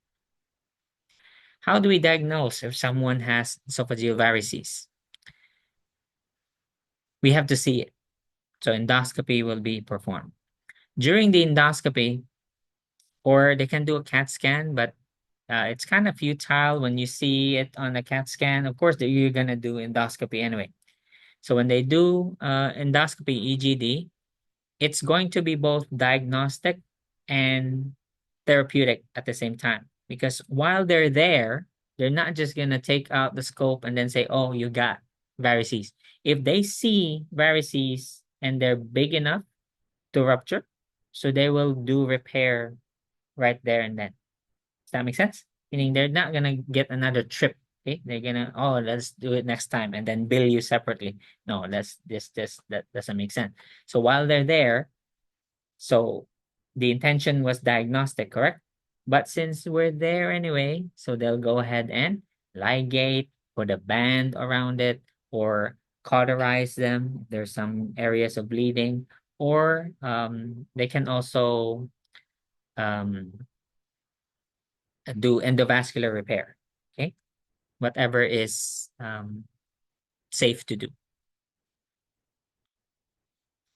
How do we diagnose if someone has esophageal varices? We have to see it. So endoscopy will be performed. During the endoscopy, or they can do a CAT scan, but it's kind of futile when you see it on a CAT scan. Of course, you're going to do endoscopy anyway. So when they do endoscopy, EGD, it's going to be both diagnostic and therapeutic at the same time. Because while they're there, they're not just going to take out the scope and then say, oh, you got varices. If they see varices and they're big enough to rupture, so they will do repair right there and then. Does that make sense? Meaning they're not going to get another trip Okay, they're gonna, oh, let's do it next time and then bill you separately. No, that doesn't make sense. So while they're there, so the intention was diagnostic, correct? But since we're there anyway, so they'll go ahead and ligate, put a band around it, or cauterize them. If there's some areas of bleeding, or they can also um, do endovascular repair. Okay, whatever is safe to do.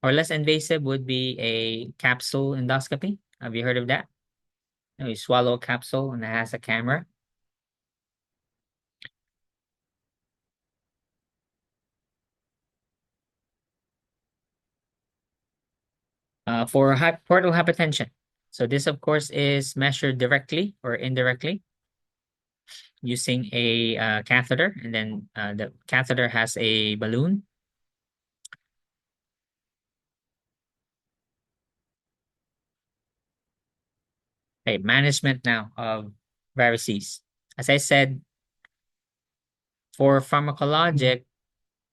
Or less invasive would be a capsule endoscopy. Have you heard of that? You swallow a capsule and it has a camera. For portal hypertension. So this, of course, is measured directly or indirectly using a catheter, and then the catheter has a balloon. Okay, management now of varices. As I said, for pharmacologic,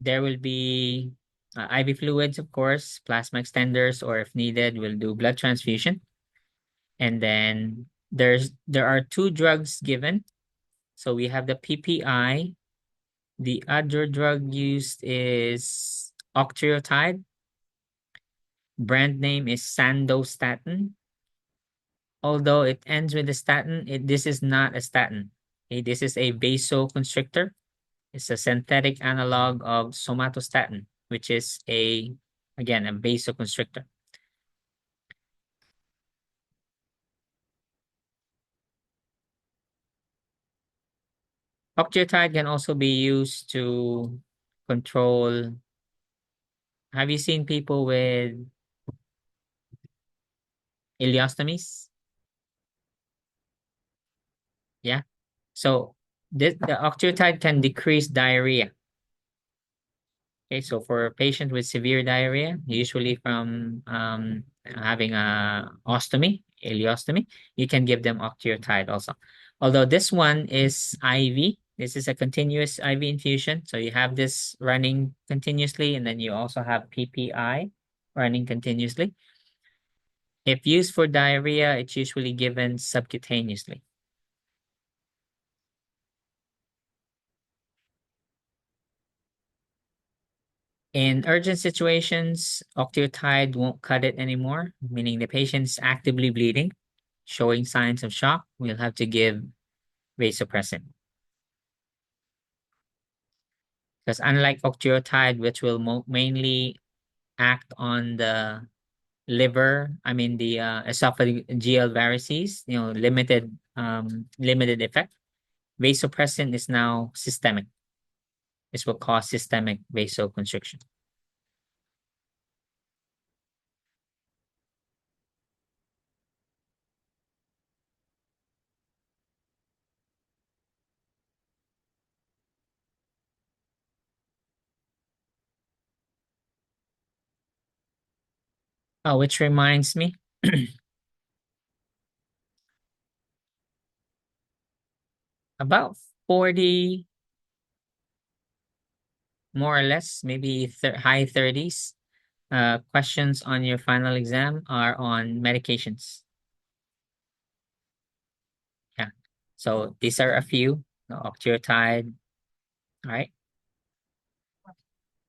there will be IV fluids, of course, plasma extenders, or if needed, we'll do blood transfusion. And then there are two drugs given. So we have the PPI. The other drug used is octreotide. Brand name is Sandostatin. Although it ends with a statin, this is not a statin. Okay, this is a vasoconstrictor. It's a synthetic analog of somatostatin, which is again, a vasoconstrictor. Octreotide can also be used to control. Have you seen people with ileostomies? Yeah. So the octreotide can decrease diarrhea. Okay, so for a patient with severe diarrhea, usually from having a ostomy, ileostomy, you can give them octreotide also. Although this one is IV, this is a continuous IV infusion. So you have this running continuously, and then you also have PPI running continuously. If used for diarrhea, it's usually given subcutaneously. In urgent situations, octreotide won't cut it anymore, meaning the patient's actively bleeding, showing signs of shock. We'll have to give vasopressin. Because unlike octreotide, which will mainly act on the liver, I mean the esophageal varices, limited effect. Vasopressin is now systemic. This will cause systemic vasoconstriction. Oh, which reminds me, about 40, more or less, maybe high 30s, questions on your final exam are on medications. Yeah. So these are a few. Octreotide, all right?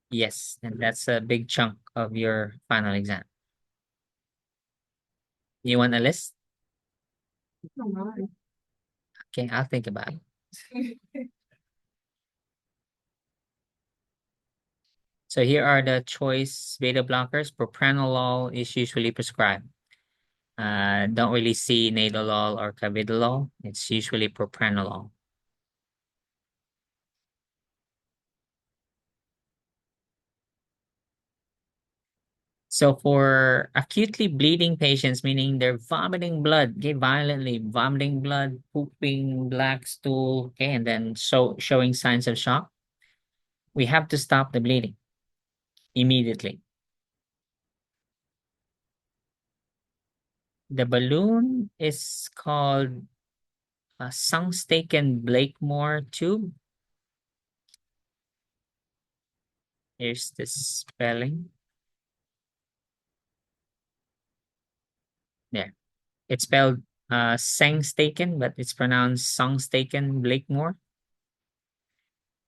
Yes, and that's a big chunk of your final exam. You want a list? Come on. Okay, I'll think about it. So here are the choice beta blockers. Propranolol is usually prescribed. Don't really see nadolol or carvedilol. It's usually propranolol. So for acutely bleeding patients, meaning they're vomiting blood, okay, violently vomiting blood, pooping black stool, okay, and then showing signs of shock, we have to stop the bleeding immediately. The balloon is called a Sungstaken Blakemore tube. Here's the spelling. There. It's spelled Sangstaken, but it's pronounced Songstaken Blakemore.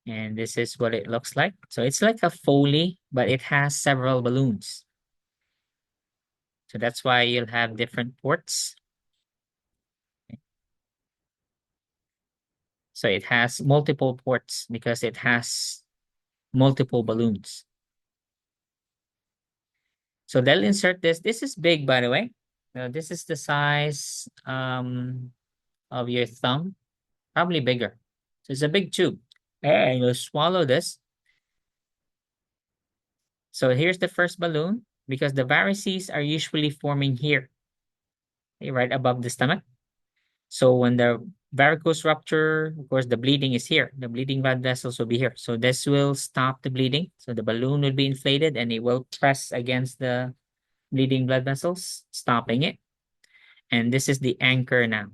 And this is what it looks like. So it's like a Foley, but it has several balloons. So that's why you'll have different ports. So it has multiple ports because it has multiple balloons. So they'll insert this. This is big, by the way. This is the size of your thumb, probably bigger. So it's a big tube. And you'll swallow this. So here's the first balloon because the varices are usually forming here, okay, right above the stomach. So when the varicose rupture, of course, the bleeding is here. The bleeding blood vessels will be here. So this will stop the bleeding. So the balloon will be inflated and it will press against the bleeding blood vessels, stopping it. And this is the anchor now.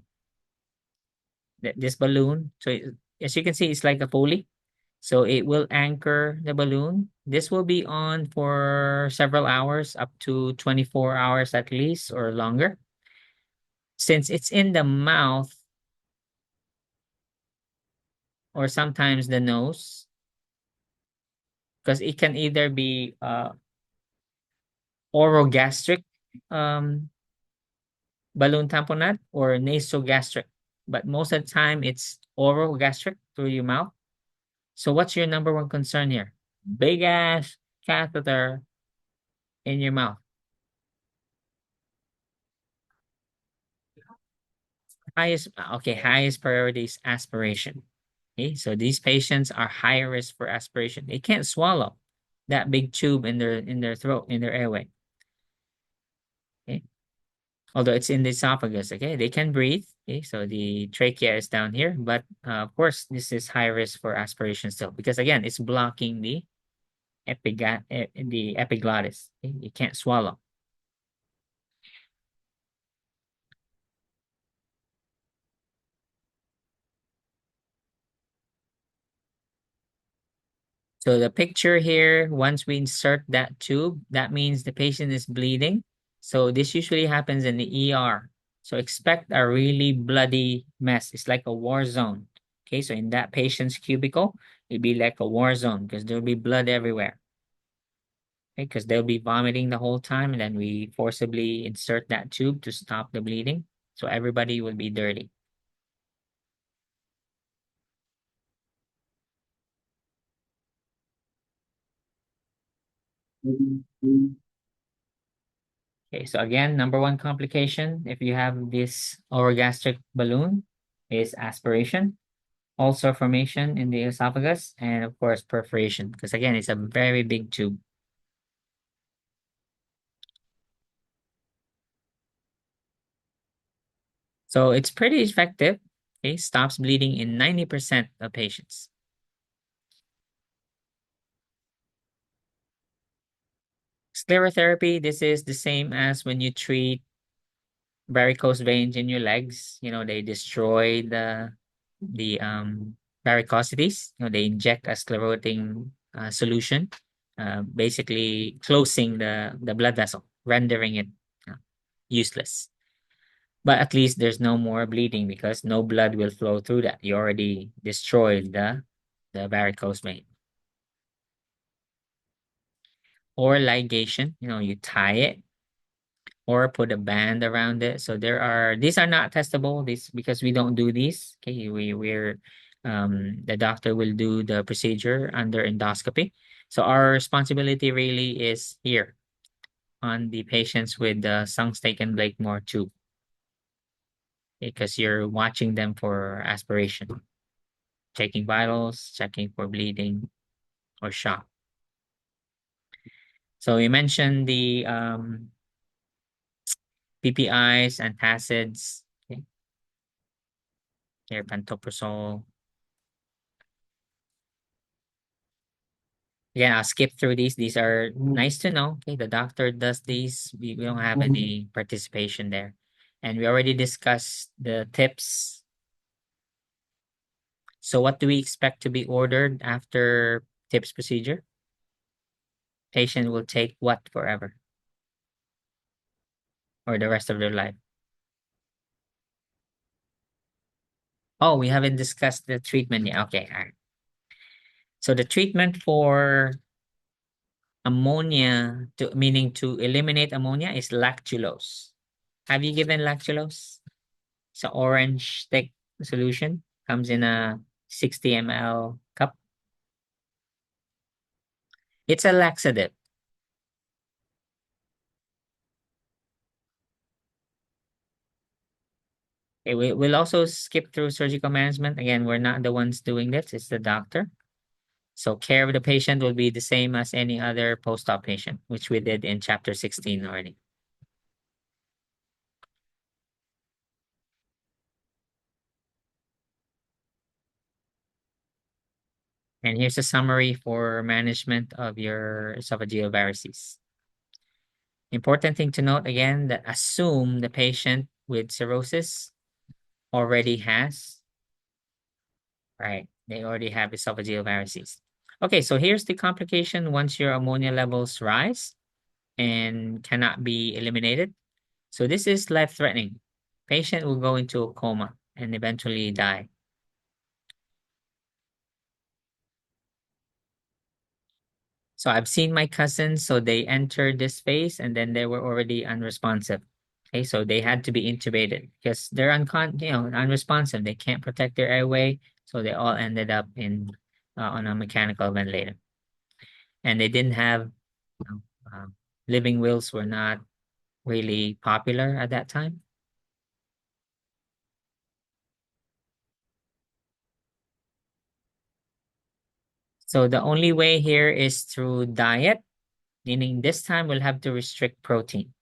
This balloon, so as you can see, it's like a pulley. So it will anchor the balloon. This will be on for several hours, up to 24 hours at least or longer. Since it's in the mouth or sometimes the nose, because it can either be orogastric um, balloon tamponade or nasogastric. But most of the time, it's orogastric through your mouth. So what's your number one concern here? Big ass catheter in your mouth. Highest priority is aspiration. Okay, so these patients are high risk for aspiration. They can't swallow that big tube in their throat, in their airway. Okay, although it's in the esophagus. Okay, they can breathe. Okay, so the trachea is down here, but of course this is high risk for aspiration still because again it's blocking the epiglottis. Okay? You can't swallow. So the picture here, once we insert that tube, that means the patient is bleeding. So this usually happens in the ER. So expect a really bloody mess. It's like a war zone. Okay, so in that patient's cubicle, it'd be like a war zone because there'll be blood everywhere. Okay, because they'll be vomiting the whole time, and then we forcibly insert that tube to stop the bleeding. So everybody will be dirty. Okay, so again, number one complication if you have this orogastric balloon is aspiration, ulcer formation in the esophagus, and of course perforation, because again, it's a very big tube. So it's pretty effective. Okay, stops bleeding in 90% of patients. Sclerotherapy, this is the same as when you treat varicose veins in your legs. You know, they destroy the varicosities. You know, they inject a scleroting solution, basically closing the blood vessel, rendering it useless. But at least there's no more bleeding because no blood will flow through that. You already destroyed the varicose vein. Or ligation, you know, you tie it or put a band around it. So these are not testable, these because we don't do these. Okay, we're the doctor will do the procedure under endoscopy. So our responsibility really is here on the patients with the Sangstaken Blakemore tube because you're watching them for aspiration, taking vitals, checking for bleeding or shock. So we mentioned the PPIs, antacids, okay, here pantoprazole. Again, I'll skip through these. These are nice to know. Okay, the doctor does these. We don't have any participation there. And we already discussed the tips. So what do we expect to be ordered after tips procedure? patient will take what forever or the rest of their life? Oh, we haven't discussed the treatment yet. Okay, all right. So the treatment for ammonia, meaning to eliminate ammonia, is lactulose. Have you given lactulose? It's an orange thick solution. Comes in a 60 ml cup. It's a laxative. Okay, we'll also skip through surgical management. Again, we're not the ones doing this. It's the doctor. So care of the patient will be the same as any other post-op patient, which we did in chapter 16 already. And here's a summary for management of your esophageal varices. Important thing to note again that assume the patient with cirrhosis already has, right? They already have esophageal varices. Okay, so here's the complication once your ammonia levels rise and cannot be eliminated. So this is life-threatening. Patient will go into a coma and eventually die. So I've seen my cousins, so they entered this phase and then they were already unresponsive. Okay, so they had to be intubated because they're unresponsive. They can't protect their airway, so they all ended up in on a mechanical ventilator. And they didn't have, you know, living wills were not really popular at that time. So the only way here is through diet, meaning this time we'll have to restrict protein.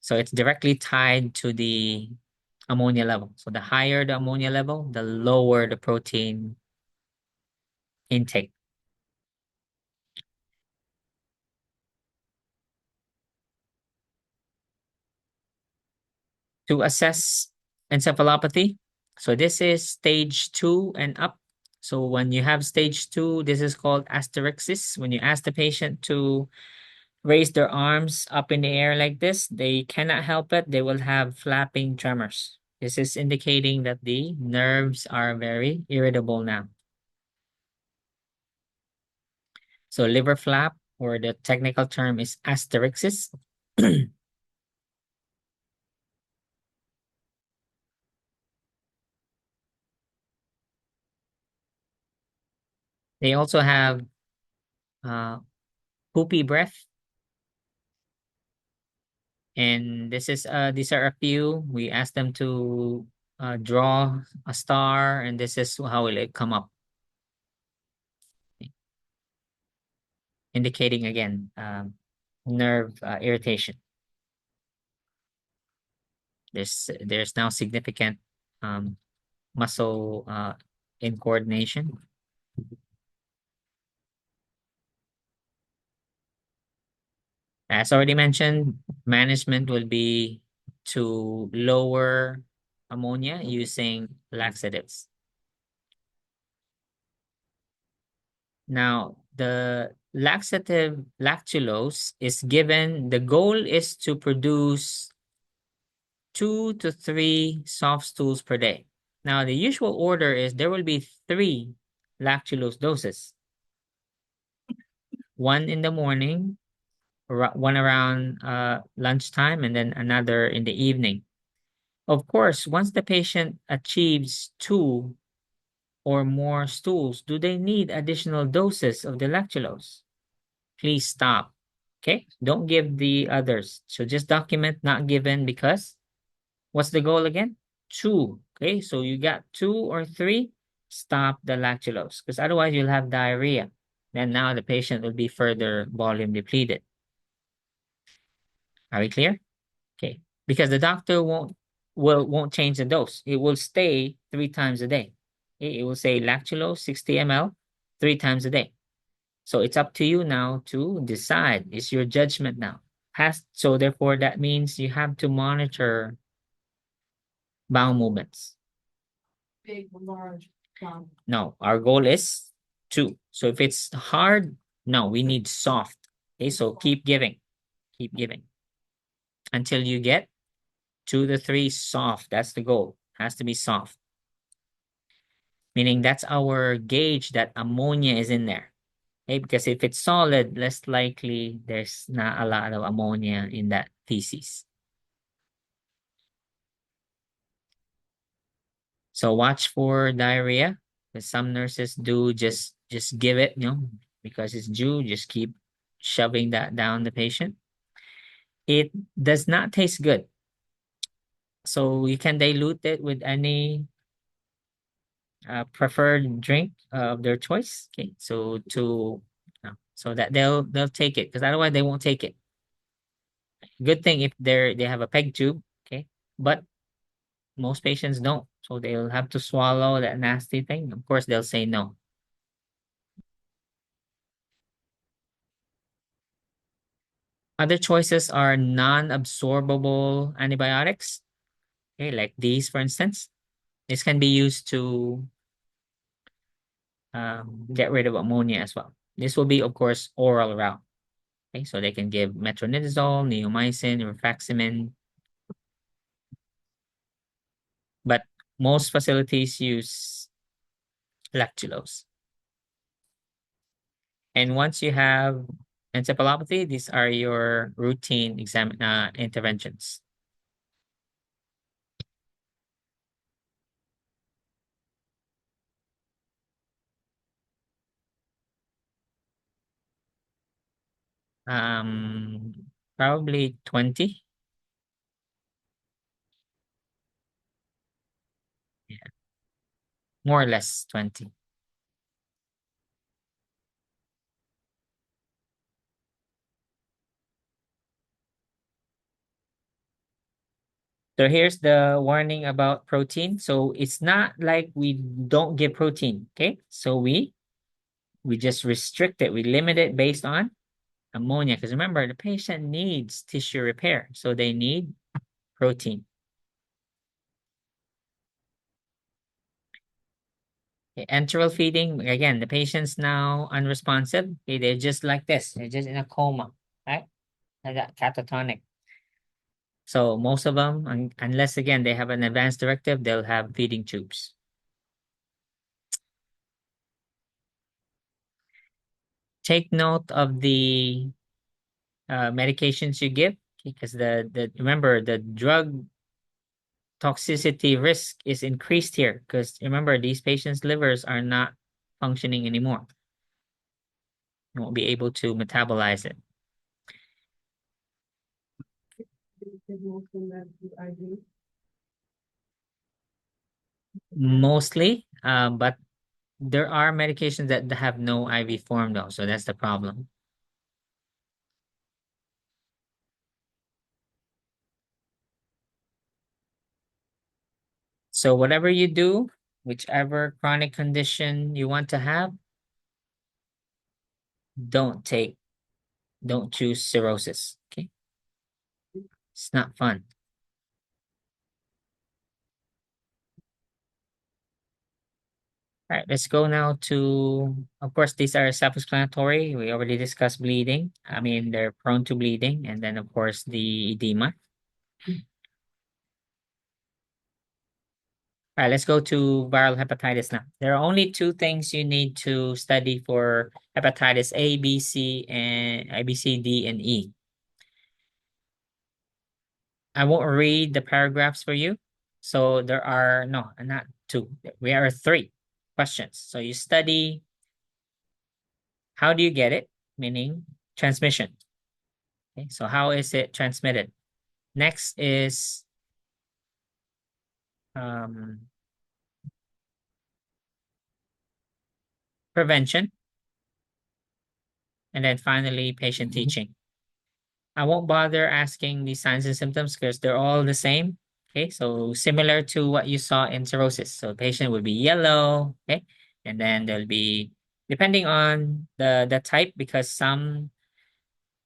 So it's directly tied to the ammonia level. So the higher the ammonia level, the lower the protein intake. To assess encephalopathy, so this is stage 2 and up. So when you have stage 2, this is called asterixis. When you ask the patient to raise their arms up in the air like this, they cannot help it. They will have flapping tremors. This is indicating that the nerves are very irritable now. So liver flap, or the technical term is asterixis. They also have poopy breath. And these are a few. We asked them to draw a star, and this is how will it come up. Indicating again, nerve irritation. There's now significant muscle incoordination. As already mentioned, management will be to lower ammonia using laxatives. Now, the laxative lactulose is given, the goal is to produce 2 to 3 soft stools per day. Now, the usual order is there will be 3 lactulose doses. One in the morning, one around lunchtime, and then another in the evening. Of course, once the patient achieves 2 or more stools, do they need additional doses of the lactulose? Please stop. Okay, don't give the others. So just document not given because what's the goal again? 2. Okay, so you got 2 or 3, stop the lactulose because otherwise you'll have diarrhea. Then now the patient will be further volume depleted. Are we clear? Okay, because the doctor won't change the dose. It will stay 3 times a day. Okay? It will say lactulose 60 ml 3 times a day. So it's up to you now to decide. It's your judgment now. So therefore that means you have to monitor bowel movements. Big, large, No, our goal is 2. So if it's hard, no, we need soft. Okay, so keep giving until you get 2 to 3 soft. That's the goal. Has to be soft. Meaning that's our gauge that ammonia is in there. Okay, because if it's solid, less likely there's not a lot of ammonia in that feces. So watch for diarrhea. Because some nurses do just give it, because it's due, just keep shoving that down the patient. It does not taste good. So you can dilute it with any preferred drink of their choice. Okay, so that they'll take it, because otherwise they won't take it. Good thing if they have a peg tube. Okay, but most patients don't, so they'll have to swallow that nasty thing. Of course, they'll say no. Other choices are non-absorbable antibiotics. Okay, like these, for instance. This can be used to get rid of ammonia as well. This will be, of course, oral route. Okay, so they can give metronidazole, neomycin, rifaximin, but most facilities use lactulose. And once you have encephalopathy, these are your routine interventions. Um, Probably 20. Yeah, more or less 20. So here's the warning about protein. So it's not like we don't give protein, okay? So we just restrict it, we limit it based on ammonia. Because remember, the patient needs tissue repair, so they need protein. Okay, enteral feeding, again, the patient's now unresponsive. Okay, they're just like this, they're just in a coma, right? Like that, catatonic. So most of them, unless again they have an advanced directive, they'll have feeding tubes. Take note of the medications you give, because the remember, the drug toxicity risk is increased here, because remember, these patients' livers are not functioning anymore. You won't be able to metabolize it. Mostly, but there are medications that have no IV form though, so that's the problem. So whatever you do, whichever chronic condition you want to have, don't take, don't choose cirrhosis. Okay, it's not fun. All right, let's go now to, of course, these are self-explanatory. We already discussed bleeding. I mean, they're prone to bleeding. And then, of course, the edema. All right, let's go to viral hepatitis now. There are only 2 things you need to study for hepatitis A, B, C, and A, B, C, D, and E. I won't read the paragraphs for you. So there are, no, not 2. We are 3 questions. So you study, how do you get it? Meaning transmission. Okay, so how is it transmitted? Next is prevention. And then finally, patient teaching. I won't bother asking the signs and symptoms because they're all the same. Okay, so similar to what you saw in cirrhosis. So patient will be yellow, okay? And then there'll be, depending on the type, because some,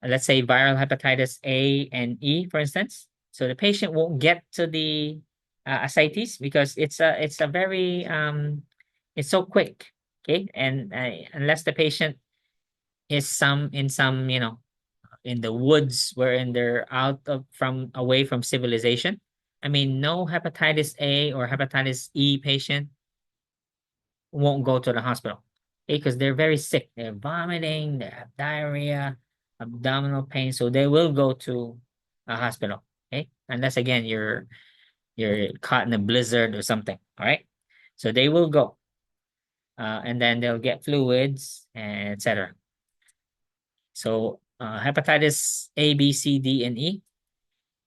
let's say viral hepatitis A and E, for instance. So the patient won't get to the ascites because it's a very it's so quick. Okay, and unless the patient is in some, in the woods wherein they're out of from away from civilization. I mean, no hepatitis A or hepatitis E patient won't go to the hospital. Okay, because they're very sick. They're vomiting, they have diarrhea, abdominal pain. So they will go to a hospital. Okay. Unless again you're caught in a blizzard or something. All right. So they will go. And then they'll get fluids and etc. So hepatitis A, B, C, D, and E.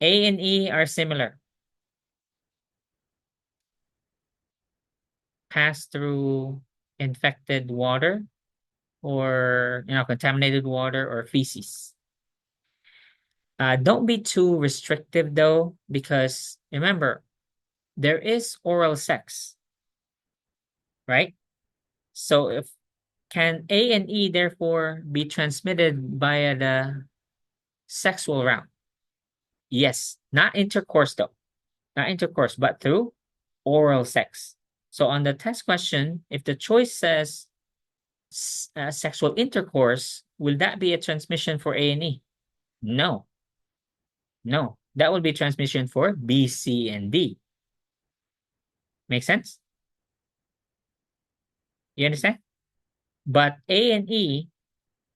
A and E are similar. Pass through infected water or contaminated water or feces. Don't be too restrictive though, because remember, there is oral sex, right? So if can A and E therefore be transmitted via the sexual route? Yes, not intercourse though, not intercourse, but through oral sex. So on the test question, if the choice says sexual intercourse, will that be a transmission for A and E? No, no. That will be transmission for B, C, and D. Make sense? You understand? But A and E,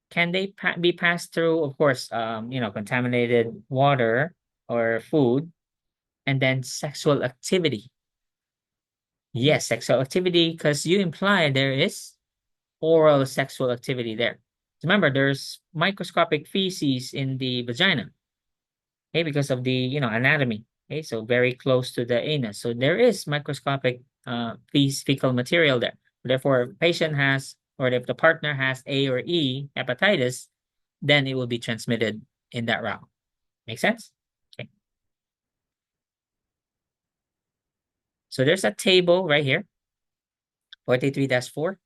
can they be passed through, of course, contaminated water or food, and then sexual activity? Yes, sexual activity, because you imply there is oral sexual activity there. Remember, there's microscopic feces in the vagina, okay, because of the anatomy. Okay, so very close to the anus. So there is microscopic fecal material there. Therefore, if patient has, or if the partner has A or E hepatitis, then it will be transmitted in that route. Make sense? Okay. So there's a table right here, 43-4.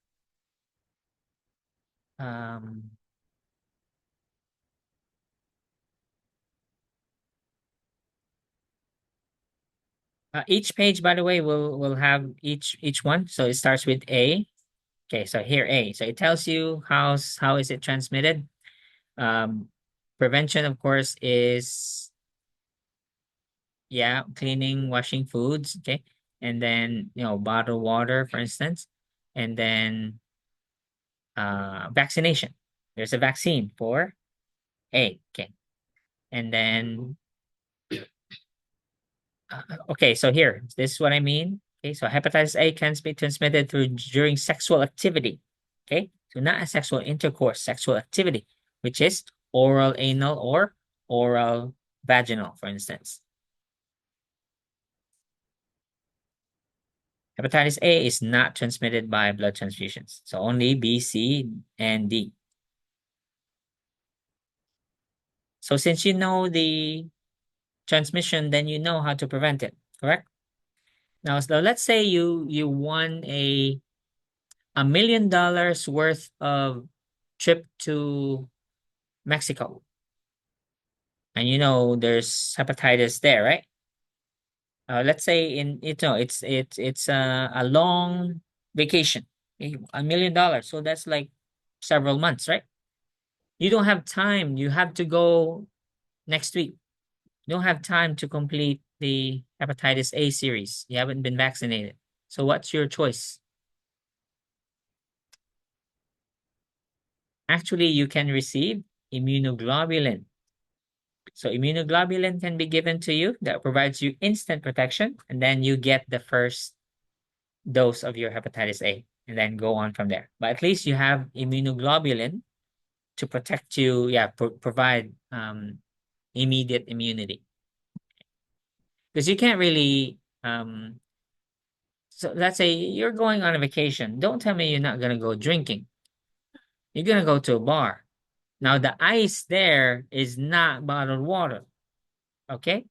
Um, each page, by the way, will have each one. So it starts with A. Okay, so here A. So it tells you how is it transmitted. Um, prevention, of course, is cleaning, washing foods. Okay, and then bottled water, for instance, and then vaccination. There's a vaccine for A. Okay, and then okay, so here, this is what I mean. Okay, so hepatitis A can be transmitted during sexual activity. Okay, so not a sexual intercourse, sexual activity, which is oral anal or oral vaginal, for instance. Hepatitis A is not transmitted by blood transfusions, so only B, C, and D. So since you know the transmission, then you know how to prevent it, correct? Now, so let's say you won $1 million worth of trip to Mexico. And there's hepatitis there, right? Let's say it's a long vacation, okay, $1 million. So that's like several months, right? You don't have time. You have to go next week. You don't have time to complete the hepatitis A series. You haven't been vaccinated. So what's your choice? Actually, you can receive immunoglobulin. So immunoglobulin can be given to you that provides you instant protection, and then you get the first dose of your hepatitis A and then go on from there. But at least you have immunoglobulin to protect you, provide immediate immunity. Because you can't really so let's say you're going on a vacation. Don't tell me you're not gonna go drinking. You're gonna go to a bar. Now the ice there is not bottled water. Okay?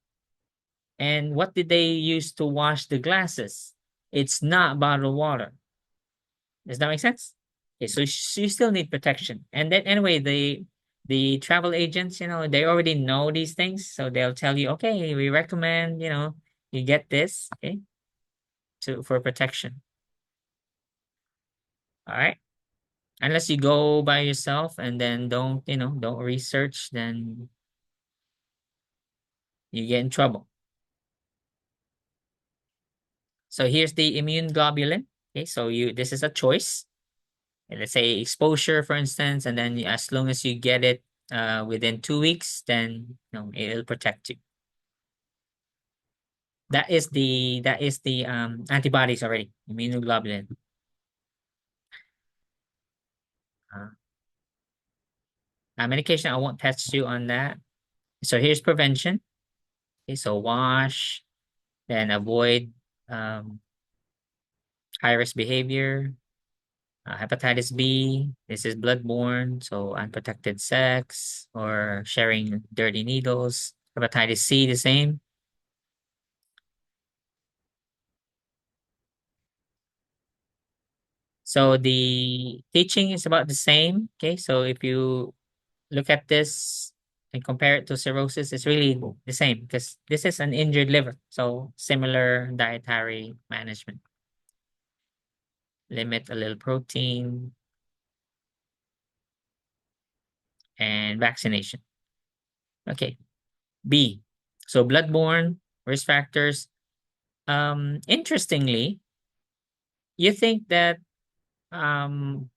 And what did they use to wash the glasses? It's not bottled water. Does that make sense? Okay, so you still need protection. And then anyway, the travel agents, they already know these things, so they'll tell you, okay, we recommend, you get this, okay, for protection. All right. Unless you go by yourself and then don't research, then you get in trouble. So here's the immune globulin. Okay, so this is a choice. Let's say exposure, for instance, and then as long as you get it within 2 weeks, then it'll protect you. That is the antibodies already, immunoglobulin. Medication, I won't test you on that. So here's prevention. Okay, so wash, then avoid high risk behavior. Hepatitis B, this is bloodborne, so unprotected sex or sharing dirty needles. Hepatitis C, the same. So the teaching is about the same. Okay, so if you look at this and compare it to cirrhosis, it's really the same because this is an injured liver. So similar dietary management. Limit a little protein and vaccination. Okay. B. So bloodborne risk factors. Interestingly, you think that um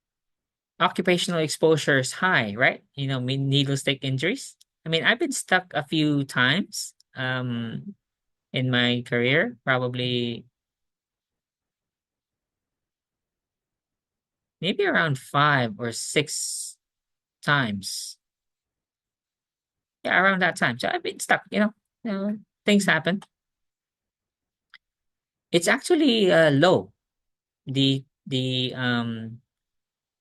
occupational exposure is high, right? Needle stick injuries. I mean, I've been stuck a few times in my career, probably maybe around 5 or 6 times. Yeah, around that time. So I've been stuck, things happen. It's actually low. The the um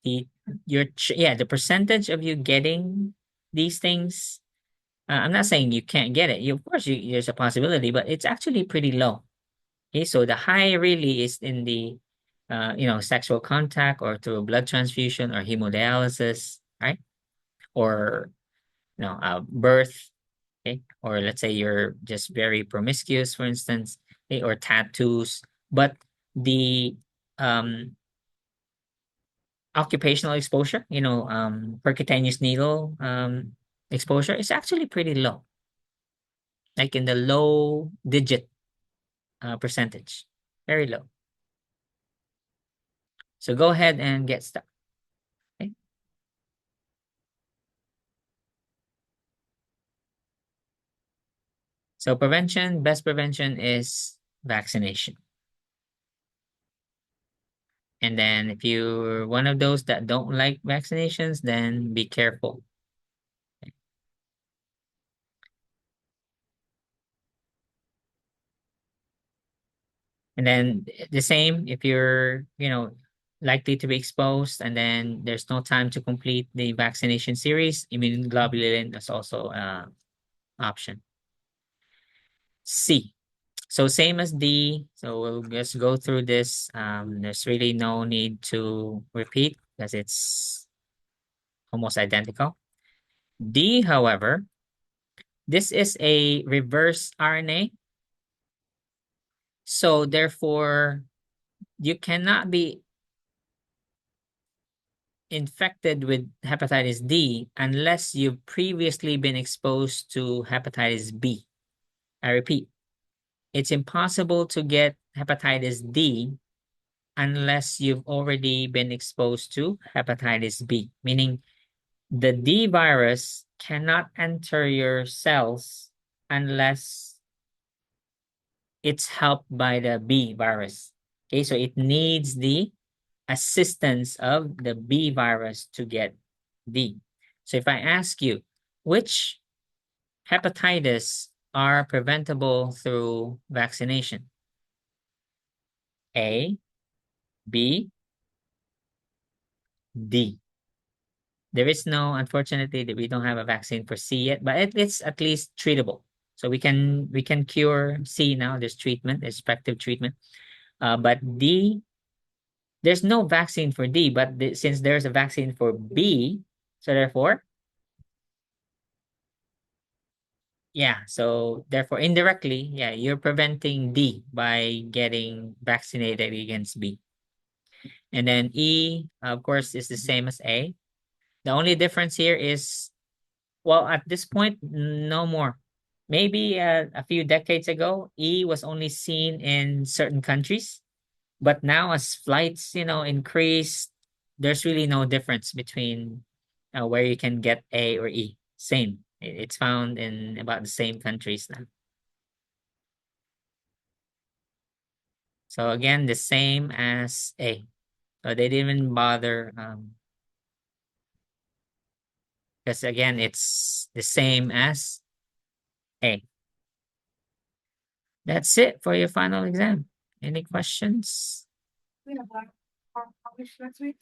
the the percentage of you getting these things. I'm not saying you can't get it. Of course, there's a possibility, but it's actually pretty low. Okay, so the high really is in the sexual contact or through blood transfusion or hemodialysis, right? Or birth. Okay, or let's say you're just very promiscuous, for instance, okay? Or tattoos. But the um occupational exposure, percutaneous needle exposure is actually pretty low, like in the low digit percentage, very low. So go ahead and get stuck. Okay? So best prevention is vaccination. And then if you're one of those that don't like vaccinations, then be careful. And then the same if you're, likely to be exposed and then there's no time to complete the vaccination series, immune globulin is also option. C. So same as D. So we'll just go through this. There's really no need to repeat because it's almost identical. D, however, this is a reverse RNA. So therefore, you cannot be infected with hepatitis D unless you've previously been exposed to hepatitis B. I repeat, it's impossible to get hepatitis D unless you've already been exposed to hepatitis B, meaning the D virus cannot enter your cells unless it's helped by the B virus. Okay, so it needs the assistance of the B virus to get D. So if I ask you, which hepatitis are preventable through vaccination? A, B, D. There is no, unfortunately, that we don't have a vaccine for C yet, but it's at least treatable. So we can cure C now. There's treatment, there's effective treatment. But D, there's no vaccine for D, but since there's a vaccine for B, so therefore, yeah, so therefore indirectly, you're preventing D by getting vaccinated against B. And then E, of course, is the same as A. The only difference here is, well, at this point, no more. Maybe a few decades ago, E was only seen in certain countries, but now as flights, increase, there's really no difference between where you can get A or E. Same. It's found in about the same countries now. So again, the same as A. So they didn't even bother, because again, it's the same as A. That's it for your final exam. Any questions? We have like published next week.